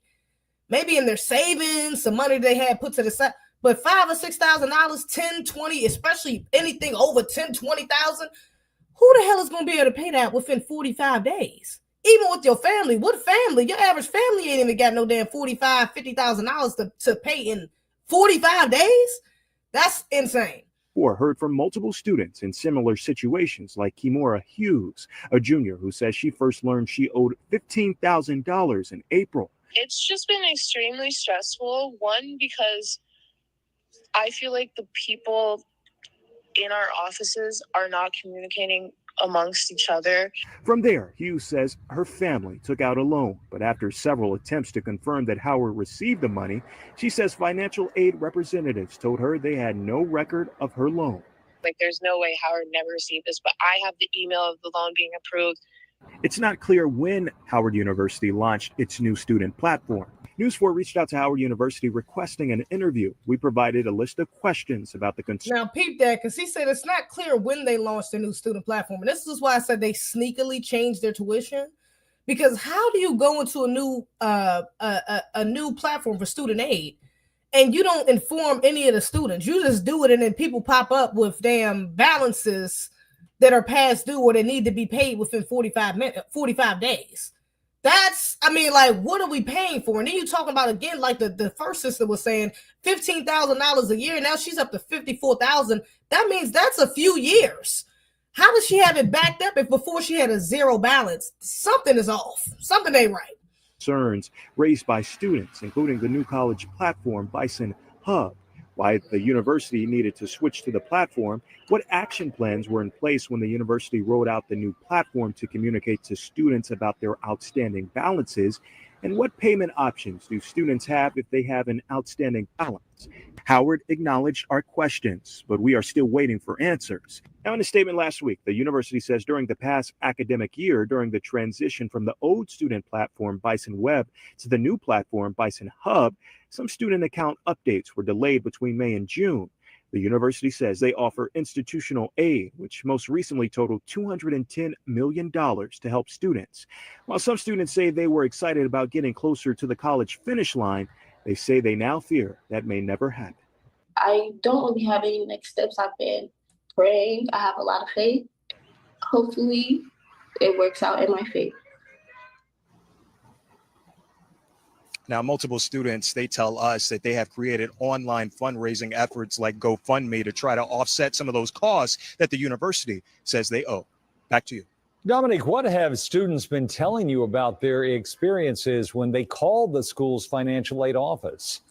Maybe in their savings, some money they had put to the side, but $5,000 or $6,000, 10, 20, especially anything over 10, 20,000. Who the hell is going to be able to pay that within 45 days? Even with your family, what family? Your average family ain't even got no damn $45,000, $50,000 to pay in 45 days. That's insane. 4 heard from multiple students in similar situations, like Kimora Hughes, a junior who says she first learned she owed $15,000 in April. It's just been extremely stressful. One, because I feel like the people in our offices are not communicating amongst each other. From there, Hughes says her family took out a loan, but after several attempts to confirm that Howard received the money, she says financial aid representatives told her they had no record of her loan. Like, there's no way Howard never received this, but I have the email of the loan being approved. It's not clear when Howard University launched its new student platform. News 4 reached out to Howard University requesting an interview. We provided a list of questions about the concern. Now, peep that, because he said it's not clear when they launched their new student platform. And this is why I said they sneakily changed their tuition. Because how do you go into a new platform for student aid and you don't inform any of the students? You just do it, and then people pop up with damn balances that are past due or they need to be paid within 45 days. That's, I mean, like, what are we paying for? And then you talking about, again, like the first sister was saying, $15,000 a year. Now she's up to $54,000. That means that's a few years. How does she have it backed up if before she had a zero balance? Something is off. Something ain't right. Concerns raised by students, including the new college platform, Bison Hub, why the university needed to switch to the platform, what action plans were in place when the university rolled out the new platform to communicate to students about their outstanding balances, and what payment options do students have if they have an outstanding balance. Howard acknowledged our questions, but we are still waiting for answers. Now, in a statement last week, the university says during the past academic year, during the transition from the old student platform, Bison Web, to the new platform, Bison Hub, some student account updates were delayed between May and June. The university says they offer institutional aid, which most recently totaled $210 million to help students. While some students say they were excited about getting closer to the college finish line, they say they now fear that may never happen. I don't really have any next steps. I've been praying. I have a lot of faith. Hopefully, it works out in my favor. Now, multiple students, they tell us that they have created online fundraising efforts like GoFundMe to try to offset some of those costs that the university says they owe. Back to you. Dominic, what have students been telling you about their experiences when they called the school's financial aid office?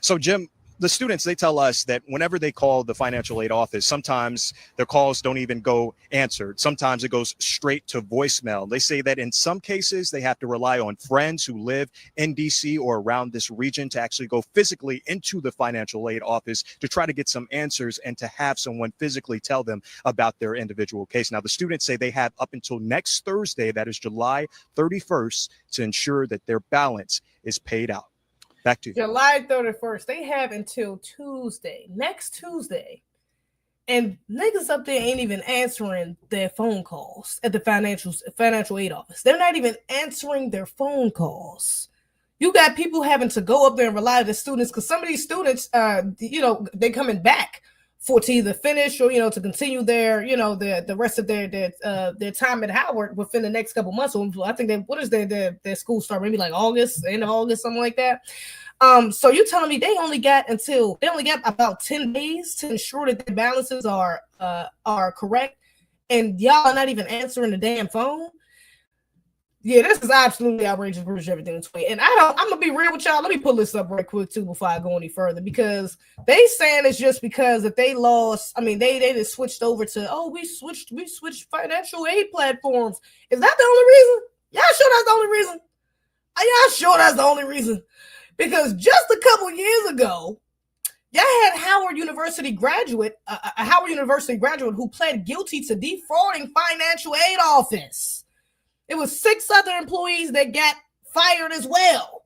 So, Jim, the students, they tell us that whenever they call the financial aid office, sometimes their calls don't even go answered. Sometimes it goes straight to voicemail. They say that in some cases, they have to rely on friends who live in DC or around this region to actually go physically into the financial aid office to try to get some answers and to have someone physically tell them about their individual case. Now, the students say they have up until next Thursday, that is July 31st, to ensure that their balance is paid out. Back to you. July 31st. They have until Tuesday, next Tuesday. And niggas up there ain't even answering their phone calls at the financial aid office. They're not even answering their phone calls. You got people having to go up there and rely on the students because some of these students, they coming back to either finish or, to continue their, the rest of their time at Howard within the next couple months. So I think their school start maybe like August, end of August, something like that. So you're telling me they only got about 10 days to ensure that their balances are correct, and y'all are not even answering the damn phone? Yeah, this is absolutely outrageous, British everything this way. And I'm gonna be real with y'all. Let me pull this up right quick too before I go any further, because they saying it's just because that they lost. I mean, they just switched over to we switched financial aid platforms. Is that the only reason? Y'all sure that's the only reason? Are y'all sure that's the only reason? Because just a couple years ago, y'all had a Howard University graduate who pled guilty to defrauding financial aid office. It was 6 other employees that got fired as well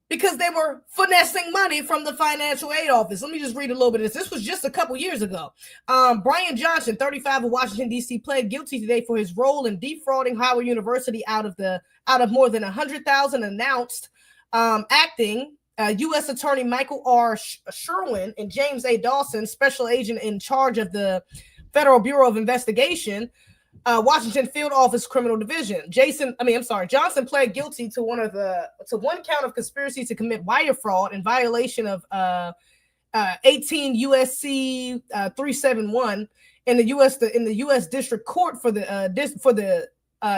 because they were finessing money from the financial aid office. Let me just read a little bit of this. This was just a couple years ago. Brian Johnson, 35 of Washington, D.C., pled guilty today for his role in defrauding Howard University out of more than $100,000 announced. Acting U.S. Attorney Michael R. Sherwin and James A. Dawson, special agent in charge of the Federal Bureau of Investigation, Washington Field Office Criminal Division. Johnson pled guilty to one count of conspiracy to commit wire fraud in violation of 18 USC 371 in the U.S. District Court for the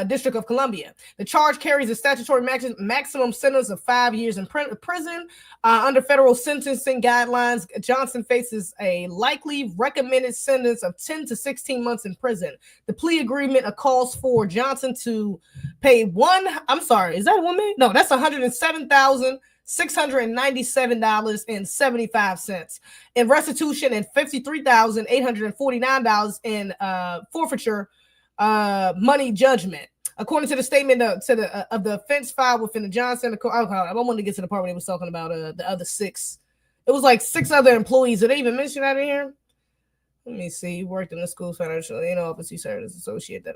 District of Columbia. The charge carries a statutory maximum sentence of 5 years in prison. Under federal sentencing guidelines, Johnson faces a likely recommended sentence of 10 to 16 months in prison. The plea agreement calls for Johnson to pay is that $1 million? No, that's $107,697.75 in restitution and $53,849 in forfeiture money judgment, according to the statement of the offense filed within the Johnson. I wanted to get to the part where they was talking about the other 6. It was like 6 other employees. Did they even mention that in here? Let me see. He worked in the school's financial office. He served as associate.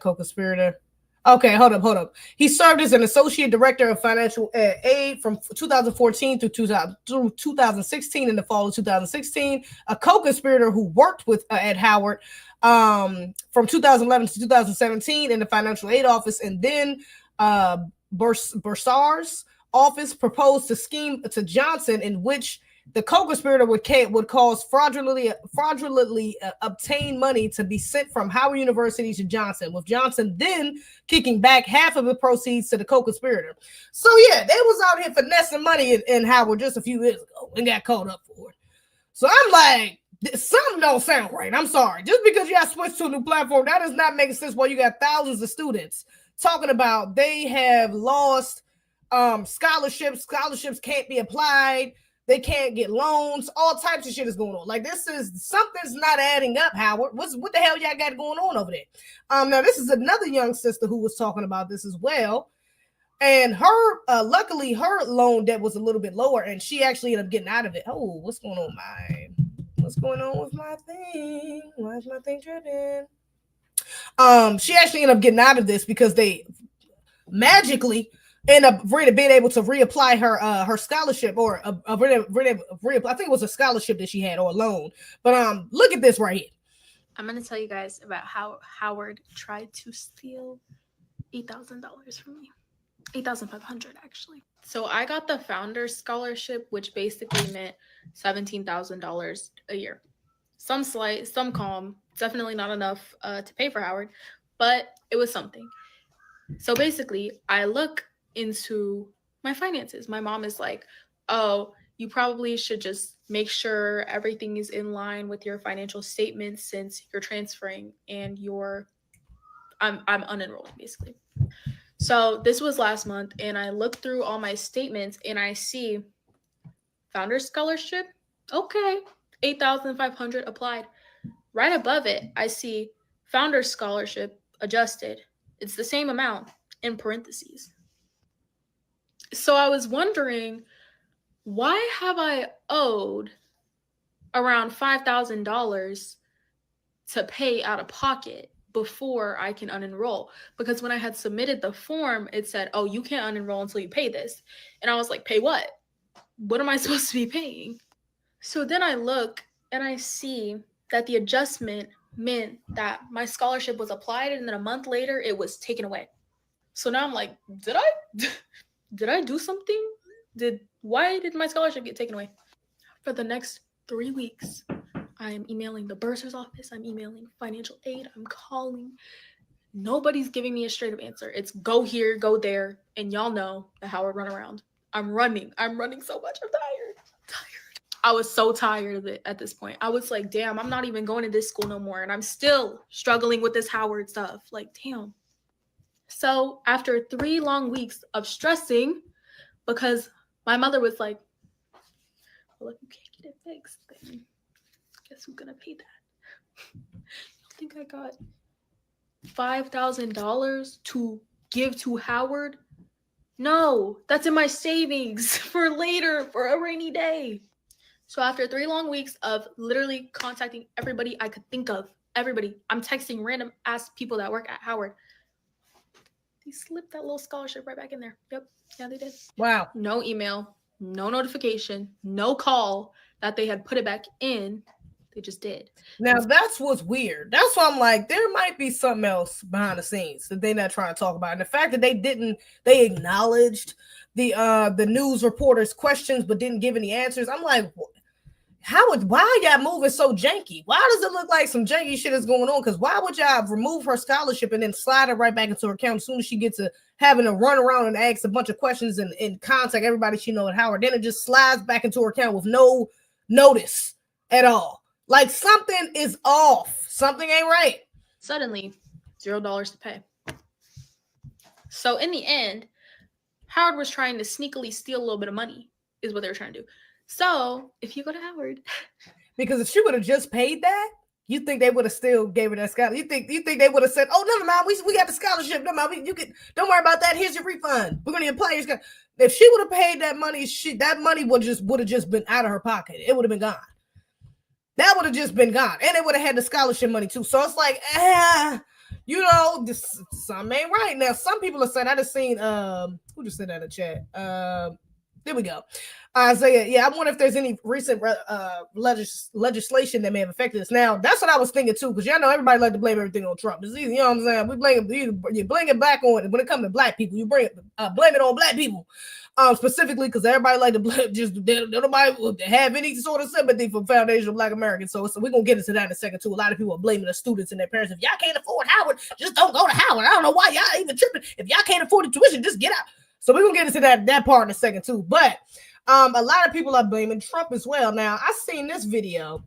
Co-conspirator. Okay, hold up. He served as an associate director of financial aid from 2014 through 2016. In the fall of 2016, a co-conspirator who worked with at Howard from 2011 to 2017 in the financial aid office, and then Bursar's office proposed a scheme to Johnson in which the co-conspirator would cause fraudulently obtain money to be sent from Howard University to Johnson, with Johnson then kicking back half of the proceeds to the co-conspirator. So yeah, they was out here finessing money in Howard just a few years ago and got caught up for it. So I'm like, something don't sound right. I'm sorry. Just because you got switched to a new platform, that does not make sense. While you got thousands of students talking about they have lost scholarships. Scholarships can't be applied. They can't get loans. All types of shit is going on. Like, something's not adding up, Howard. What the hell y'all got going on over there? Now this is another young sister who was talking about this as well. And her, luckily, her loan debt was a little bit lower, and she actually ended up getting out of it. Oh, what's going on, What's going on with my thing? Why is my thing tripping? She actually ended up getting out of this because they magically end up being able to reapply her scholarship, or reapply. I think it was a scholarship that she had, or a loan. But look at this right here. I'm gonna tell you guys about how Howard tried to steal $8,000 from me. $8,500 actually. So I got the Founders Scholarship, which basically meant $17,000 a year. Some slight, some calm, definitely not enough to pay for Howard, but it was something. So basically, I look into my finances. My mom is like, oh, you probably should just make sure everything is in line with your financial statements since you're transferring and I'm unenrolled basically. So this was last month, and I looked through all my statements and I see Founders Scholarship. Okay, $8,500 applied. Right above it, I see Founders Scholarship adjusted. It's the same amount in parentheses. So I was wondering, why have I owed around $5,000 to pay out of pocket before I can unenroll? Because when I had submitted the form, it said, oh, you can't unenroll until you pay this. And I was like, pay what? What am I supposed to be paying? So then I look and I see that the adjustment meant that my scholarship was applied, and then a month later it was taken away. So now I'm like, did I do something? Why did my scholarship get taken away? For the next 3 weeks, I am emailing the bursar's office. I'm emailing financial aid. I'm calling. Nobody's giving me a straight up answer. It's go here, go there. And y'all know the Howard runaround. I'm running so much. I'm tired. I was so tired of it at this point. I was like, damn, I'm not even going to this school no more. And I'm still struggling with this Howard stuff. Like, damn. So after 3 long weeks of stressing, because my mother was like, well, if you can't get it fixed, then guess who's gonna pay that? I think I got $5,000 to give to Howard. No, that's in my savings for later, for a rainy day. So after 3 long weeks of literally contacting everybody I could think of, I'm texting random ass people that work at Howard. They slipped that little scholarship right back in there. Yep. Yeah, they did. Wow. No email, no notification, no call that they had put it back in. They just did. Now that's what's weird. That's why I'm like, there might be something else behind the scenes that they're not trying to talk about. And the fact that they acknowledged the news reporters' questions but didn't give any answers. I'm like, why y'all moving so janky? Why does it look like some janky shit is going on? Because why would y'all remove her scholarship and then slide it right back into her account as soon as she gets to having to run around and ask a bunch of questions and contact everybody she know at Howard? Then it just slides back into her account with no notice at all. Like something is off. Something ain't right. Suddenly, $0 to pay. So in the end, Howard was trying to sneakily steal a little bit of money, is what they were trying to do. So if you go to Howard, because if she would have just paid that, you think they would have still gave her that scholarship? You think they would have said, "Oh, never mind, we got the scholarship. Never mind, you can don't worry about that. Here's your refund. We're gonna apply your scholarship." If she would have paid that money, that money would have just been out of her pocket. It would have been gone. That would have just been gone, and they would have had the scholarship money too. So it's like, something ain't right. Now, some people are saying, I just seen who just said that in the chat. There we go. Isaiah, yeah, I wonder if there's any recent legislation that may have affected this. Now, that's what I was thinking too, because y'all know everybody like to blame everything on Trump. It's easy, you know what I'm saying? We blame you blame it back on when it comes to black people. You blame it on black people, specifically because everybody like to blame nobody have any sort of sympathy for Foundation of Black Americans. So we're gonna get into that in a second too. A lot of people are blaming the students and their parents. If y'all can't afford Howard, just don't go to Howard. I don't know why y'all even tripping. If y'all can't afford the tuition, just get out. So we're gonna get into that part in a second too. But a lot of people are blaming Trump as well. Now, I seen this video,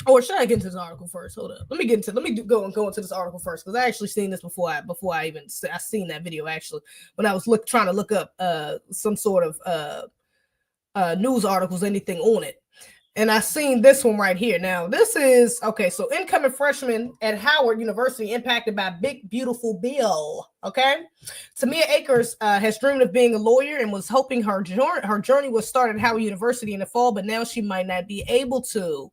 or should I get into this article first? Hold up. Let me go into this article first, because I actually seen this before I seen that video actually when I was trying to look up some sort of news articles, anything on it. And I seen this one right here. Now, this is, okay, so incoming freshman at Howard University impacted by big, beautiful bill, okay? Tamia Akers has dreamed of being a lawyer and was hoping her journey would start at Howard University in the fall, but now she might not be able to.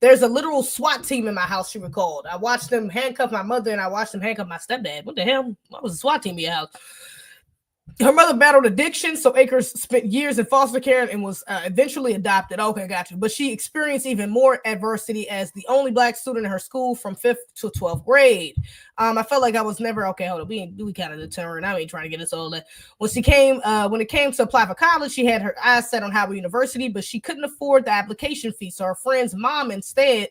There's a literal SWAT team in my house, she recalled. I watched them handcuff my mother and I watched them handcuff my stepdad. What the hell? What was a SWAT team in your house? Her mother battled addiction, so Akers spent years in foster care and was eventually adopted. Okay, got you. But she experienced even more adversity as the only black student in her school from 5th to 12th grade. I felt like I was never, okay, hold on, we kind of determined. I ain't trying to get us all that. When it came to apply for college, she had her eyes set on Howard University, but she couldn't afford the application fee. So her friend's mom insisted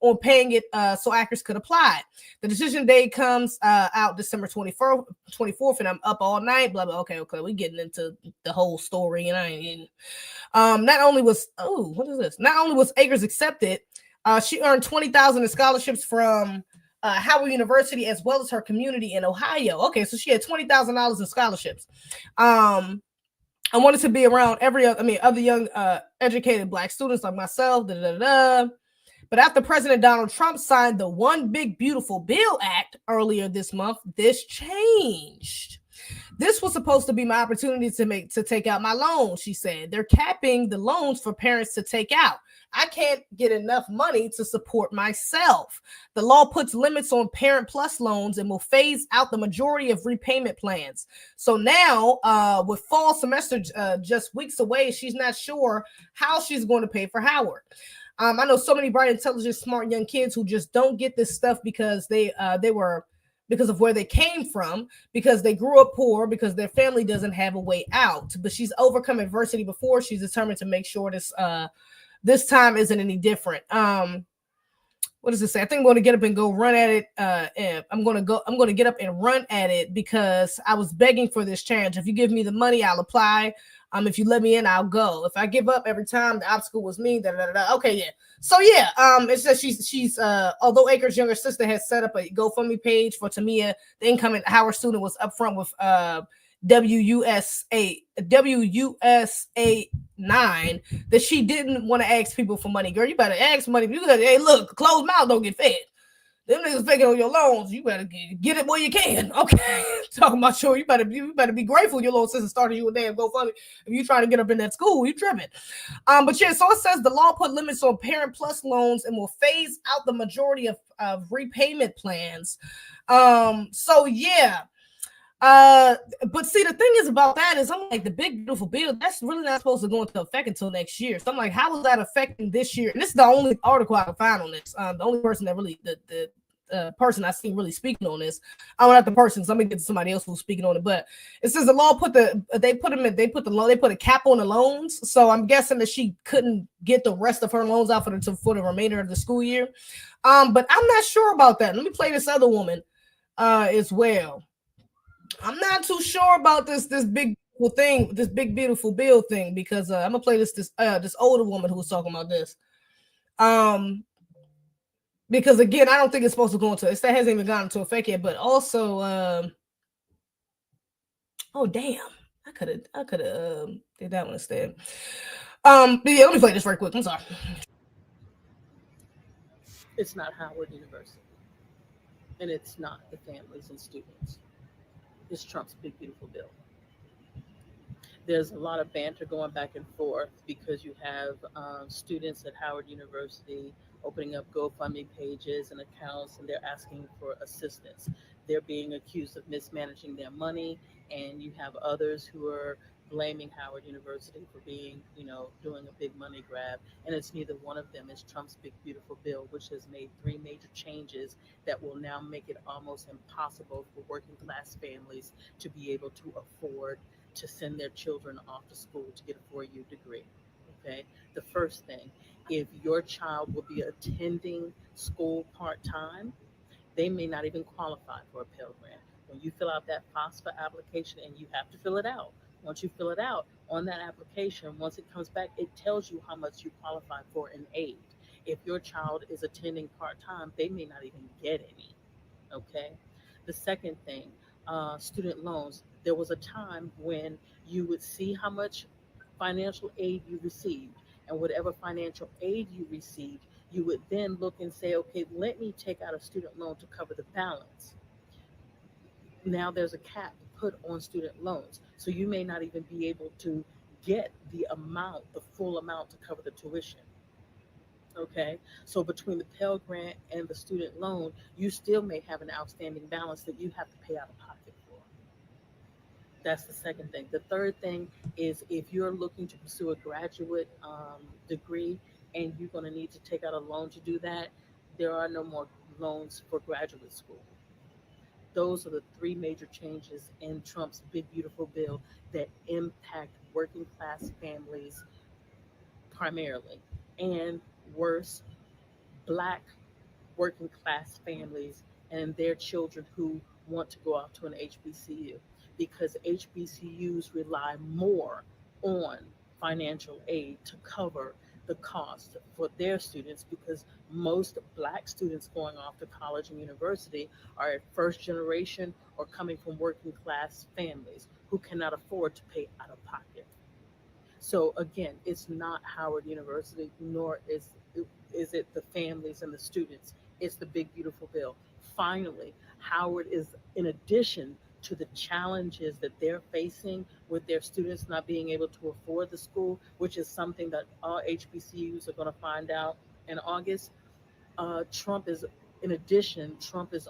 on paying it so Akers could apply. The decision day comes out December 24th, and I'm up all night, blah, blah. Okay, we getting into the whole story, and I ain't not only was Akers accepted, she earned $20,000 in scholarships from Howard University as well as her community in Ohio. Okay, so she had $20,000 in scholarships. I wanted to be around other young educated black students like myself, But after President Donald Trump signed the One Big Beautiful Bill Act earlier this month, this changed. This was supposed to be my opportunity to take out my loan, she said. They're capping the loans for parents to take out. I can't get enough money to support myself. The law puts limits on Parent Plus loans and will phase out the majority of repayment plans. So now, with fall semester just weeks away, she's not sure how she's going to pay for Howard. I know so many bright, intelligent, smart young kids who just don't get this stuff because because of where they came from, because they grew up poor, because their family doesn't have a way out. But she's overcome adversity before. She's determined to make sure this time isn't any different. What does it say? I think I'm going to get up and go run at it. And I'm going to get up and run at it because I was begging for this challenge. If you give me the money, I'll apply. If you let me in, I'll go. If I give up every time, the obstacle was me. Okay, yeah. So yeah, it says she's although Akers' younger sister has set up a GoFundMe page for Tamia, the incoming Howard student was upfront with WUSA 9 that she didn't want to ask people for money. Girl, you better ask money. Hey, look, closed mouth don't get fed. Them niggas faking on your loans. You better get it where you can. Okay, talking about sure. You better be grateful your little sister started you a damn GoFundMe. If you trying to get up in that school, you tripping. But yeah, so it says the law put limits on Parent Plus loans and will phase out the majority of repayment plans. So yeah. But see, the thing is about that is I'm like, the big beautiful bill, that's really not supposed to go into effect until next year. So I'm like, how is that affecting this year? And this is the only article I can find on this. The only person that really person I seen really speaking on this. I'm not the person, so I'm gonna get to somebody else who's speaking on it. But it says the law put a cap on the loans. So I'm guessing that she couldn't get the rest of her loans out for the remainder of the school year. But I'm not sure about that. Let me play this other woman as well. I'm not too sure about this big thing, this big beautiful bill thing, because I'm gonna play this older woman who was talking about this. Because again, I don't think it's supposed to go into it. That hasn't even gone into effect yet. But also, oh damn, I could have did that one instead. But yeah, let me play this right quick. I'm sorry. It's not Howard University, and it's not the families and students. It's Trump's big beautiful bill. There's a lot of banter going back and forth because you have students at Howard University opening up GoFundMe pages and accounts, and they're asking for assistance. They're being accused of mismanaging their money, and you have others who are blaming Howard University for being, doing a big money grab, and it's neither one of them. It's Trump's big beautiful bill, which has made 3 major changes that will now make it almost impossible for working class families to be able to afford to send their children off to school to get a 4-year degree. Okay, the first thing, if your child will be attending school part-time, they may not even qualify for a Pell Grant. When you fill out that FAFSA application, and you have to fill it out, once you fill it out on that application, once it comes back, it tells you how much you qualify for in aid. If your child is attending part-time, they may not even get any. Okay, the second thing, student loans. There was a time when you would see how much financial aid you received, and whatever financial aid you received, you would then look and say, okay, let me take out a student loan to cover the balance. Now there's a cap put on student loans, so you may not even be able to get the full amount to cover the tuition. Okay, so between the Pell Grant and the student loan, you still may have an outstanding balance that you have to pay out of pocket for. That's the second thing. The third thing is, if you're looking to pursue a graduate degree and you're going to need to take out a loan to do that, there are no more loans for graduate school. Those are the 3 major changes in Trump's big beautiful bill that impact working class families primarily, and worse, Black working class families and their children who want to go out to an HBCU, because HBCUs rely more on financial aid to cover the cost for their students, because most Black students going off to college and university are at first generation or coming from working class families who cannot afford to pay out of pocket. So again, it's not Howard University, nor is it the families and the students. It's the big beautiful bill. Finally, Howard is, in addition to the challenges that they're facing with their students not being able to afford the school, which is something that all HBCUs are going to find out in August. Trump is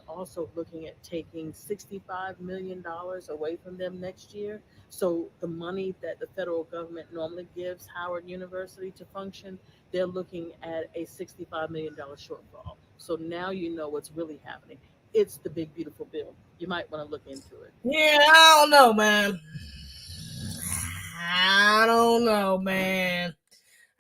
also looking at taking $65 million away from them next year. So the money that the federal government normally gives Howard University to function, they're looking at a $65 million shortfall. So now you know what's really happening. It's the big beautiful bill. You might want to look into it. Yeah, I don't know, man.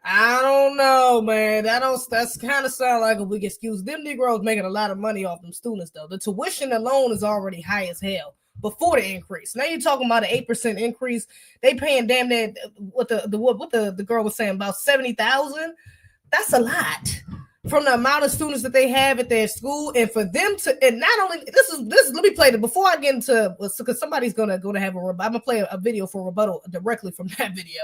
I don't know, man. That's kind of sound like a weak excuse. Them Negroes making a lot of money off them students, though. The tuition alone is already high as hell before the increase. Now you're talking about an 8% increase. They paying damn near what the girl was saying, about $70,000. That's a lot from the amount of students that they have at their school, and for them to, and not only this is let me play it before I get into, because somebody's gonna have I'm gonna play a video for rebuttal directly from that video.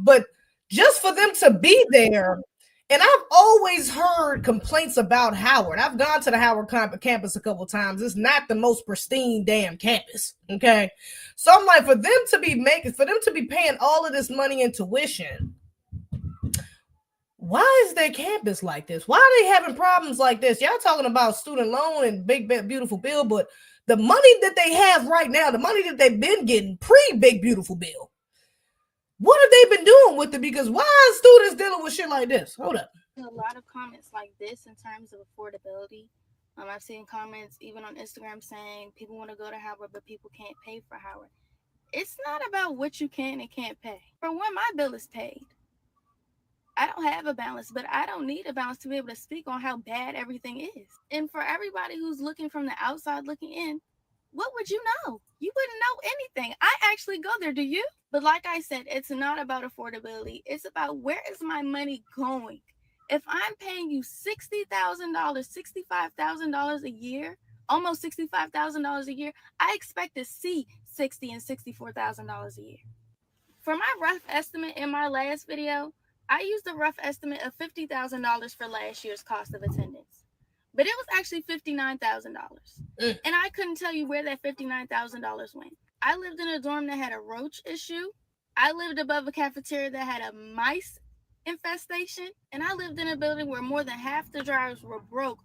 But just for them to be there, and I've always heard complaints about Howard. I've gone to the Howard campus a couple times. It's not the most pristine damn campus. Okay, so I'm like, for them to be paying all of this money in tuition, why is their campus like this? Why are they having problems like this? Y'all talking about student loan and big beautiful bill, but the money that they have right now, the money that they've been getting pre-big beautiful bill, what have they been doing with it? Because why are students dealing with shit like this? Hold up. A lot of comments like this in terms of affordability I've seen comments even on Instagram saying people want to go to Howard, but people can't pay for Howard. It's not about what you can and can't pay. For when my bill is paid, I don't have a balance, but I don't need a balance to be able to speak on how bad everything is. And for everybody who's looking from the outside looking in, what would you know? You wouldn't know anything. I actually go there, do you? But like I said, it's not about affordability. It's about where is my money going? If I'm paying you $60,000, $65,000 a year, almost $65,000 a year, I expect to see $60,000 and $64,000 a year. For my rough estimate in my last video, I used a rough estimate of $50,000 for last year's cost of attendance. But it was actually $59,000. And I couldn't tell you where that $59,000 went. I lived in a dorm that had a roach issue. I lived above a cafeteria that had a mice infestation. And I lived in a building where more than half the dryers were broke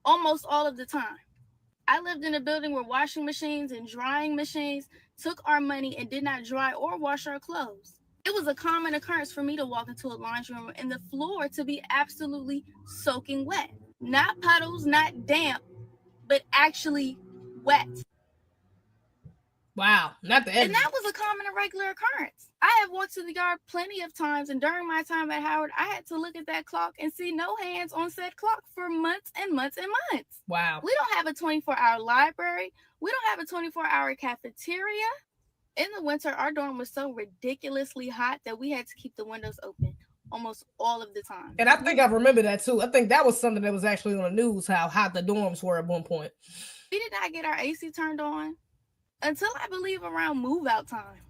almost all of the time. I lived in a building where washing machines and drying machines took our money and did not dry or wash our clothes. It was a common occurrence for me to walk into a laundry room and the floor to be absolutely soaking wet. Not puddles, not damp, but actually wet. Wow, not the And that was a common and regular occurrence. I have walked to the yard plenty of times, and during my time at Howard, I had to look at that clock and see no hands on said clock for months and months and months. Wow. We don't have a 24-hour library. We don't have a 24-hour cafeteria. In the winter, our dorm was so ridiculously hot that we had to keep the windows open almost all of the time. And I think I remember that too. I think that was something that was actually on the news, how hot the dorms were at one point. We did not get our AC turned on until I believe around move out time.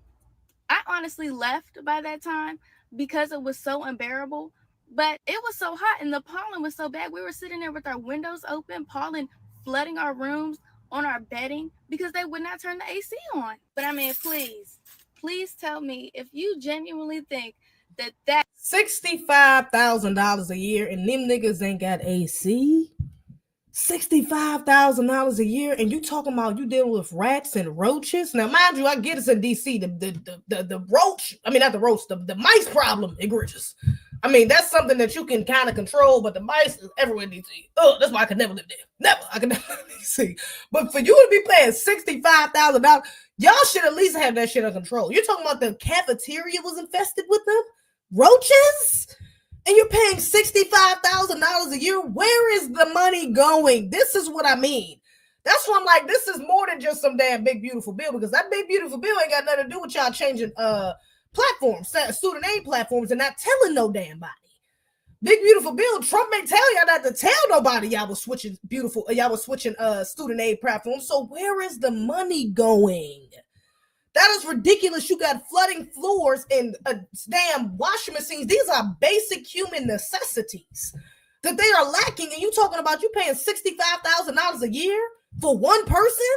I honestly left by that time because it was so unbearable, but it was so hot and the pollen was so bad. We were sitting there with our windows open, pollen flooding our rooms, on our bedding, because they would not turn the AC on. But I mean, please tell me if you genuinely think that $65,000 a year and them niggas ain't got AC. $65,000 a year, and you talking about you dealing with rats and roaches. Now, mind you, I get it's in DC. The roach, I mean not the roach, the mice problem egregious. I mean, that's something that you can kind of control, but the mice is everywhere in DC. Oh, that's why I could never live there. Never. I could never live in DC. But for you to be paying $65,000, y'all should at least have that shit under control. You're talking about the cafeteria was infested with them roaches? And you're paying $65,000 a year. Where is the money going? This is what I mean. That's why I'm like, this is more than just some damn big beautiful bill, because that big beautiful bill ain't got nothing to do with y'all changing platforms, student aid platforms, and not telling no damn body. Big beautiful bill. Trump ain't tell y'all not to tell nobody y'all was switching student aid platforms. So where is the money going? That is ridiculous. You got flooding floors and damn washing machines. These are basic human necessities that they are lacking. And you talking about you paying $65,000 a year for one person?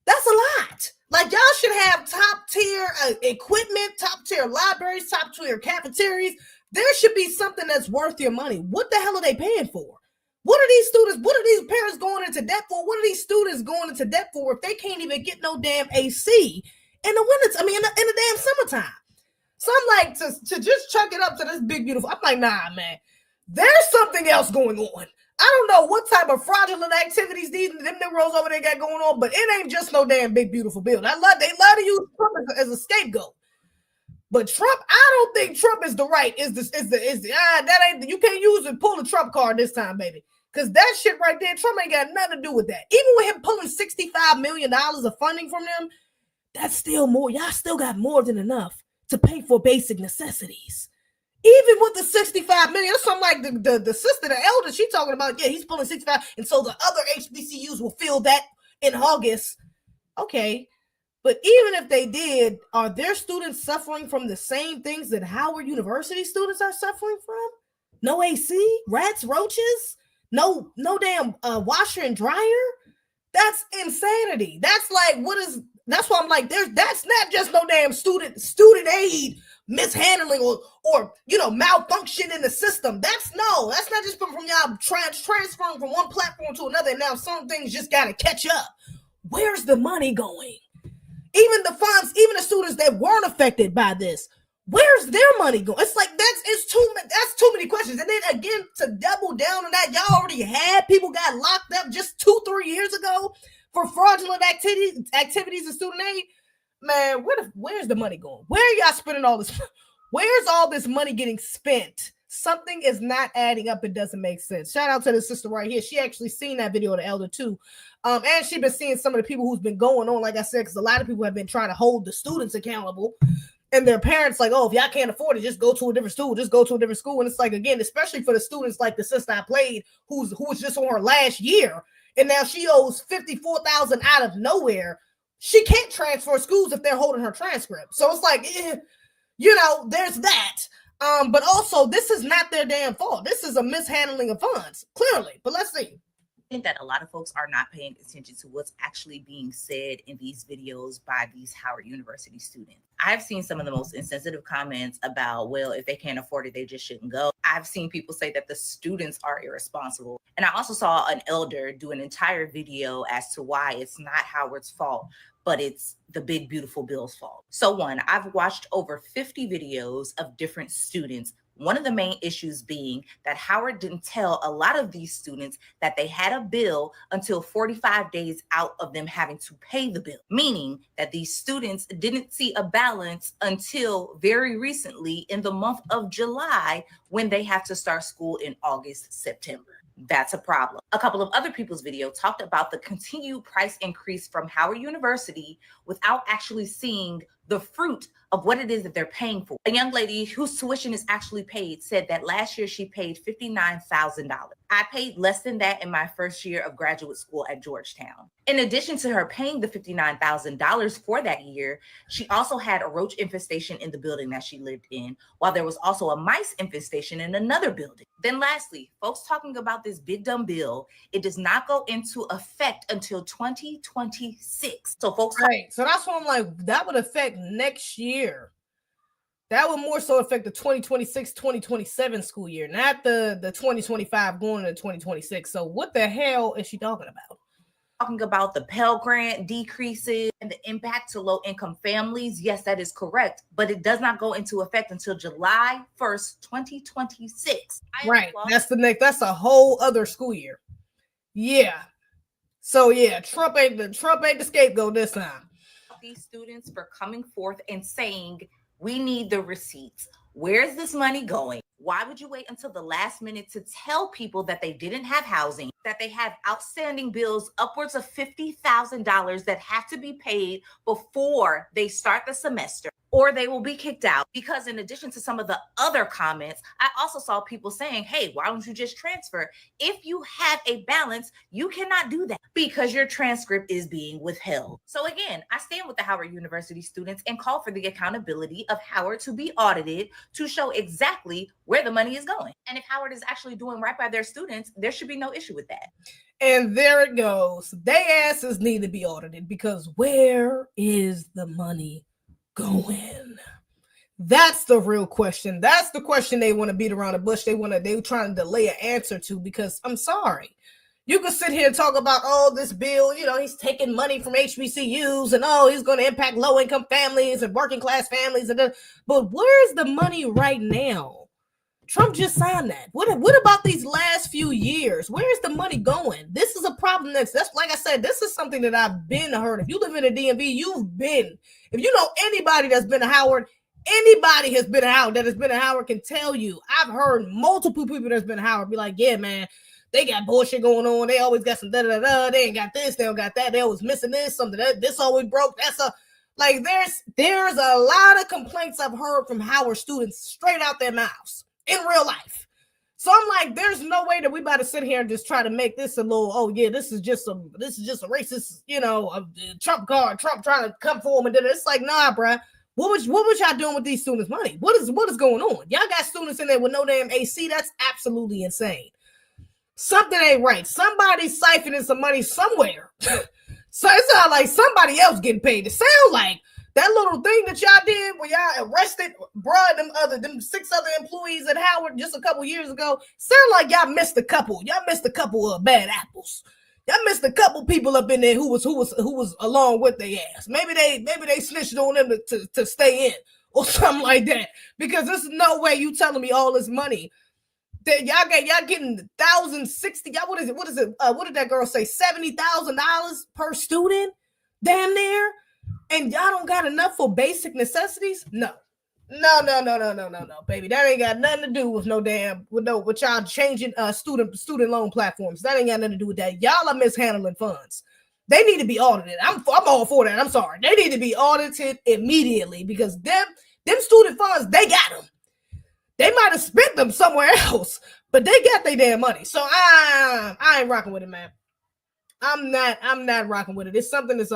That's a lot. Like, y'all should have top tier equipment, top tier libraries, top tier cafeterias. There should be something that's worth your money. What the hell are they paying for? What are these students, what are these parents going into debt for? What are these students going into debt for if they can't even get no damn AC in the winter? I mean, in the damn summertime. So I'm like, to just chuck it up to this big beautiful, I'm like, nah, man, there's something else going on. I don't know what type of fraudulent activities them Negroes over there got going on, but it ain't just no damn big beautiful bill. They love to use Trump as a scapegoat. But Trump, I don't think Trump is the right. That ain't, you can't use it. Pull the Trump card this time, baby. Because that shit right there, Trump ain't got nothing to do with that. Even with him pulling $65 million of funding from them, that's still more. Y'all still got more than enough to pay for basic necessities. Even with the 65 million, that's something like the sister, the elder, she talking about, yeah, he's pulling 65, and so the other HBCUs will feel that in August. Okay, but even if they did, are their students suffering from the same things that Howard University students are suffering from? No AC, rats, roaches, no damn washer and dryer. That's insanity. That's like, that's why I'm like, that's not just no damn student aid mishandling or malfunction in the system. That's not just from y'all transferring from one platform to another, and now some things just gotta catch up. Where's the money going? Even the funds, even the students that weren't affected by this, where's their money going? It's like that's too many questions. And then again, to double down on that, y'all already had people got locked up just 2-3 years ago for fraudulent activities and student aid. Man, where's the money going? Where are y'all spending all this? Where's all this money getting spent? Something is not adding up. It doesn't make sense. Shout out to the sister right here. She actually seen that video of the elder too. And she been seeing some of the people who's been going on, like I said, because a lot of people have been trying to hold the students accountable. And their parents like, oh, if y'all can't afford it, just go to a different school. Just go to a different school. And it's like, again, especially for the students like the sister I played, who was just on her last year, and now she owes $54,000 out of nowhere. She can't transfer schools if they're holding her transcript. So it's like, there's that. But also, this is not their damn fault. This is a mishandling of funds, clearly. But let's see. I think that a lot of folks are not paying attention to what's actually being said in these videos by these Howard University students. I've seen some of the most insensitive comments about, well, if they can't afford it, they just shouldn't go. I've seen people say that the students are irresponsible. And I also saw an elder do an entire video as to why it's not Howard's fault, but it's the big, beautiful bill's fault. So one, I've watched over 50 videos of different students. One of the main issues being that Howard didn't tell a lot of these students that they had a bill until 45 days out of them having to pay the bill, meaning that these students didn't see a balance until very recently in the month of July when they have to start school in August, September. That's a problem. A couple of other people's video talked about the continued price increase from Howard University without actually seeing the fruit of what it is that they're paying for. A young lady whose tuition is actually paid said that last year she paid $59,000. I paid less than that in my first year of graduate school at Georgetown. In addition to her paying the $59,000 for that year, she also had a roach infestation in the building that she lived in, while there was also a mice infestation in another building. Then lastly, folks talking about this big dumb bill, it does not go into effect until 2026. So folks, right. So that's what I'm like, that would affect next year. That would more so affect the 2026-2027 school year, not the 2025 going into 2026. So what the hell is she talking about? Talking about the Pell Grant decreases and the impact to low-income families. Yes, that is correct, but it does not go into effect until July 1st, 2026. Right. That's a whole other school year. Yeah. So yeah, Trump ain't the scapegoat this time. These students for coming forth and saying, we need the receipts. Where's this money going? Why would you wait until the last minute to tell people that they didn't have housing, that they have outstanding bills upwards of $50,000 that have to be paid before they start the semester, or they will be kicked out? Because in addition to some of the other comments, I also saw people saying, hey, why don't you just transfer? If you have a balance, you cannot do that because your transcript is being withheld. So again, I stand with the Howard University students and call for the accountability of Howard to be audited to show exactly where the money is going. And if Howard is actually doing right by their students, there should be no issue with that. And there it goes. They asses need to be audited because where is the money going? That's the real question. That's the question they want to beat around the bush. They trying to delay an answer to, because I'm sorry. You can sit here and talk about, oh, this bill, he's taking money from HBCUs and, oh, he's going to impact low-income families and working class families. But where's the money right now? Trump just signed that. What about these last few years? Where's the money going? This is a problem that's like I said, this is something that I've been heard. If you live in the DMV, if you know anybody that's been to Howard, anybody has been to Howard that has been to Howard can tell you. I've heard multiple people that's been to Howard be like, yeah, man, they got bullshit going on. They always got some da-da-da-da. They ain't got this. They don't got that. They always missing this. Something this always broke. There's a lot of complaints I've heard from Howard students straight out their mouths in real life. So I'm like, there's no way that we about to sit here and just try to make this a little, oh yeah, this is just a racist, a Trump card, Trump trying to come for him and it's like, nah, bruh. What was y'all doing with these students' money? What is going on? Y'all got students in there with no damn AC. That's absolutely insane. Something ain't right. Somebody's siphoning some money somewhere. So it sounds like somebody else getting paid. It sounds like that little thing that y'all did where y'all arrested, them 6 other employees at Howard just a couple years ago. Sound like y'all missed a couple. Y'all missed a couple of bad apples. Y'all missed a couple people up in there who was along with their ass. Maybe they snitched on them to stay in. or something like that. Because there's no way you telling me all this money that y'all getting $1,060. What is it? What did that girl say? $70,000 per student, damn near, and y'all don't got enough for basic necessities? No, baby. That ain't got nothing to do with with y'all changing student loan platforms. That ain't got nothing to do with that. Y'all are mishandling funds. They need to be audited. I'm all for that. I'm sorry. They need to be audited immediately because them student funds, they got them. They might have spent them somewhere else, but they got their damn money. So I ain't rocking with it, man. I'm not rocking with it. It's something is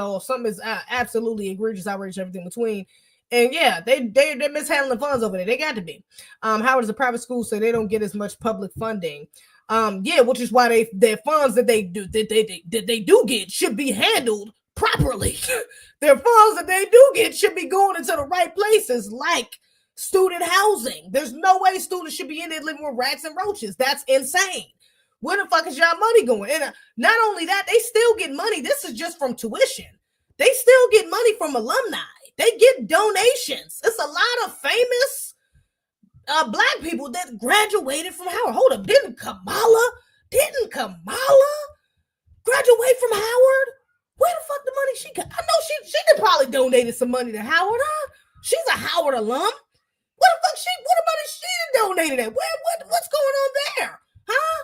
absolutely egregious, outrageous, everything between. And yeah, they're mishandling funds over there. They got to be. Howard is a private school, so they don't get as much public funding. Which is why their funds that they do get should be handled properly. Their funds that they do get should be going into the right places, like student housing. There's no way students should be in there living with rats and roaches. That's insane. Where the fuck is y'all money going? And not only that, they still get money. This is just from tuition. They still get money from alumni. They get donations. It's a lot of famous Black people that graduated from Howard. Hold up, didn't Kamala graduate from Howard? Where the fuck the money she got? I know she could probably donated some money to Howard, huh? She's a Howard alum. What the money she donated at? What's going on there? Huh?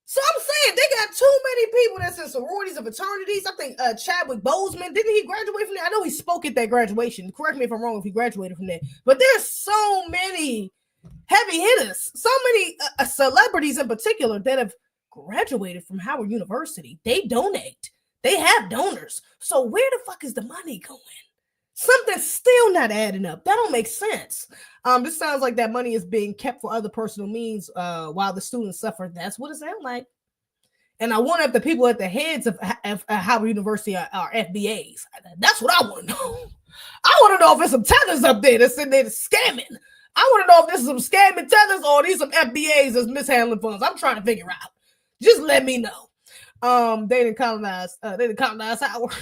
So I'm saying they got too many people that's in sororities and fraternities. I think Chadwick Boseman, didn't he graduate from there? I know he spoke at that graduation. Correct me if I'm wrong if he graduated from there. But there's so many heavy hitters, so many celebrities in particular that have graduated from Howard University. They donate. They have donors. So where the fuck is the money going? Something's still not adding up. That don't make sense. This sounds like that money is being kept for other personal means while the students suffer. That's what it sounds like. And I wonder if the people at the heads of Howard University are FBAs. That's what I want to know. I want to know if there's some tethers up there that's in there scamming. I want to know if this is some scamming tethers or these some FBAs that's mishandling funds. I'm trying to figure out. Just let me know. They didn't colonize Howard.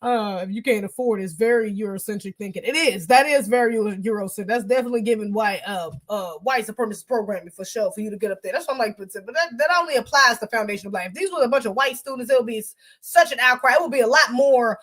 If you can't afford it, it's very Eurocentric thinking. That is very Eurocentric. That's definitely giving white supremacist programming for sure for you to get up there. That's what I'm like, but that only applies to foundational Black. If these were a bunch of white students, it would be such an outcry. It would be a lot more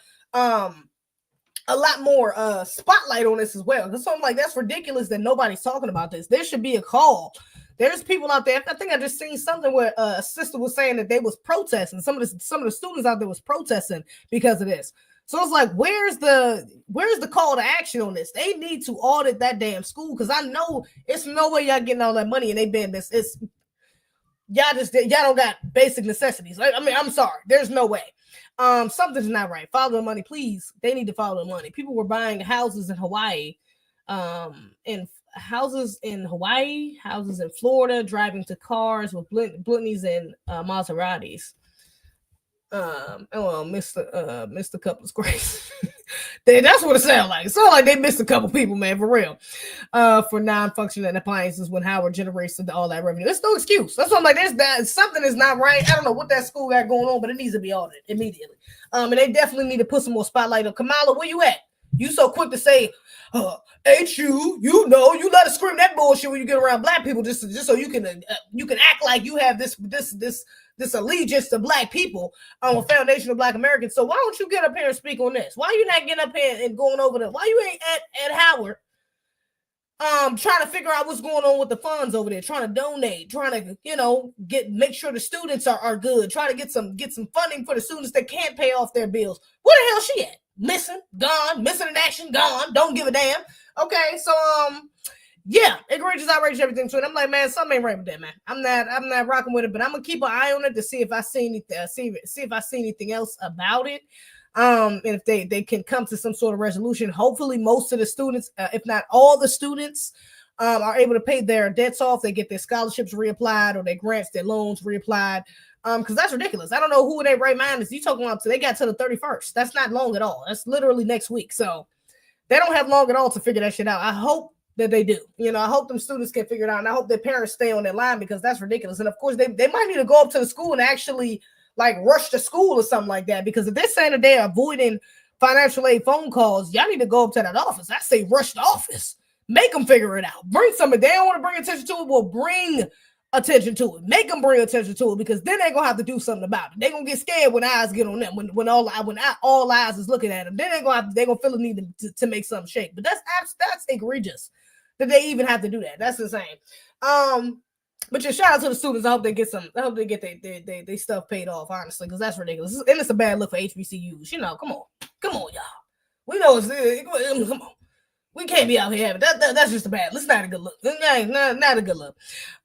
spotlight on this as well. So I'm like, that's ridiculous that nobody's talking about this. There should be a call. There's people out there. I think I just seen something where a sister was saying that they was protesting. Some of the students out there was protesting because of this. So it's like, where's the call to action on this? They need to audit that damn school because I know it's no way y'all getting all that money and they been this. Y'all don't got basic necessities. I mean, I'm sorry. There's no way. Something's not right. Follow the money, please. They need to follow the money. People were buying houses in Hawaii, houses in Florida, driving to cars with Bentleys and Maseratis. Missed a couple of scrapes. That's what it sounds like. It sounds like they missed a couple people, man, for real. For non-functioning appliances when Howard generates all that revenue. It's no excuse. That's what I'm like. Something is not right. I don't know what that school got going on, but it needs to be audited immediately. And they definitely need to put some more spotlight on Kamala. Where you at? You so quick to say, ain't you? You know, you let us scream that bullshit when you get around Black people, just so you can act like you have this allegiance to Black people on a foundation of Black Americans. So why don't you get up here and speak on this? Why you not getting up here and going over there? Why you ain't at Howard trying to figure out what's going on with the funds over there, trying to donate, trying to, make sure the students are good, trying to get some funding for the students that can't pay off their bills. Where the hell she at? Missing, gone, missing in action, gone, don't give a damn. Okay, so yeah, egregious, outrageous, everything. So I'm like, man, something ain't right with that, man. I'm not rocking with it, but I'm gonna keep an eye on it to see if I see anything, see if I see anything else about it. And if they can come to some sort of resolution. Hopefully, most of the students, if not all the students, are able to pay their debts off. They get their scholarships reapplied or their grants, their loans reapplied. Because that's ridiculous. I don't know who in their right mind is. You talking about they got to the 31st. That's not long at all. That's literally next week. So they don't have long at all to figure that shit out. I hope that they do. I hope them students can figure it out. And I hope their parents stay on that line because that's ridiculous. And of course, they might need to go up to the school and actually like rush to school or something like that. Because if they're saying that they're avoiding financial aid phone calls, y'all need to go up to that office. I say rush the office. Make them figure it out. Bring somebody. They don't want to bring attention to it. Well, bring attention to it. Make them bring attention to it, because then they're gonna have to do something about it. They're gonna get scared when eyes get on them. When all eyes is looking at them, then they're gonna feel the need to make something shake. But that's egregious that they even have to do that. That's insane. But just shout out to the students. I hope they get their stuff paid off, honestly, because that's ridiculous. And it's a bad look for HBCUs. You know, come on, y'all. We know come on. We can't be out here having that's just a bad. That's not a good look. Not a good look.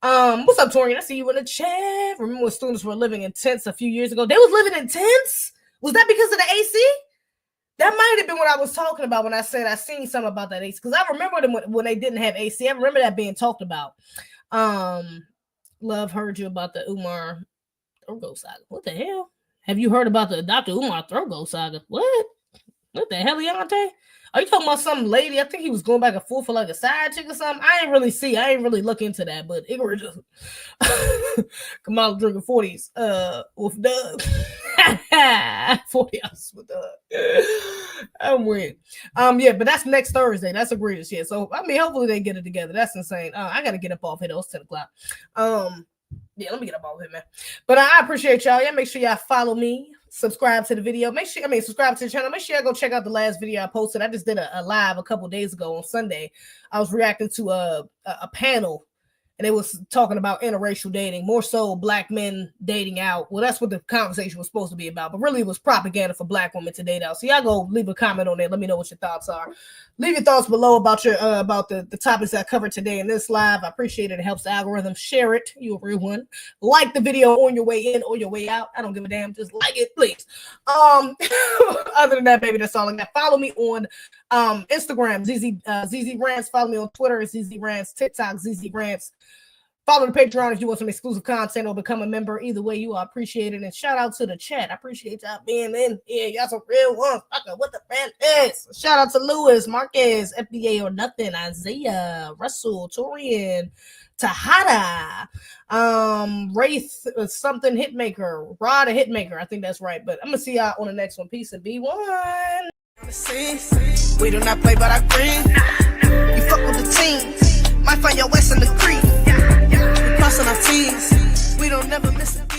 What's up, Torian? I see you in the chat. Remember when students were living in tents a few years ago? They was living in tents? Was that because of the AC? That might have been what I was talking about when I said I seen something about that AC. Because I remember them when they didn't have AC. I remember that being talked about. Love heard you about the Umar Thurgood saga. What the hell? Have you heard about the Dr. Umar Thurgood saga? What the hell, Leonte? Are you talking about some lady? I think he was going back and forth for like a side chick or something. I ain't really look into that, but it just Kamala drinking 40s with Doug. 40 ounces with Doug. I'm weird. Yeah, but that's next Thursday. That's egregious. Yeah. So I mean, hopefully they get it together. That's insane. I gotta get up off here. It's 10 o'clock. Yeah, let me get up off here, man. But I appreciate y'all. Make sure y'all follow me. Subscribe to the video. Subscribe to the channel. Make sure y'all go check out the last video I posted. I just did a live a couple days ago on Sunday. I was reacting to a panel, and it was talking about interracial dating, more so black men dating out. Well, that's what the conversation was supposed to be about, but really it was propaganda for black women to date out. So y'all go leave a comment on there. Let me know what your thoughts are. Leave your thoughts below about your about the topics that I covered today in this live. I appreciate it. It helps the algorithm. Share it. You a real one. Like the video on your way in or your way out. I don't give a damn. Just like it, please. Other than that, baby, that's all I got. Follow me on Instagram, ZZ Rants. Follow me on Twitter, ZZ Rants. TikTok, ZZ Rants. Follow the Patreon if you want some exclusive content or become a member. Either way, you are appreciated. And shout out to the chat. I appreciate y'all being in here. Y'all some real ones. What the fan is. Shout out to Lewis, Marquez, FDA or Nothing, Isaiah, Russell, Torian, Tahada, Wraith, something Hitmaker, Rod a Hitmaker. I think that's right. But I'm going to see y'all on the next one. Peace and be one. We do not play, but I green. You fuck with the team. Might find your West in the creek. We crossing our T's. We don't never miss it.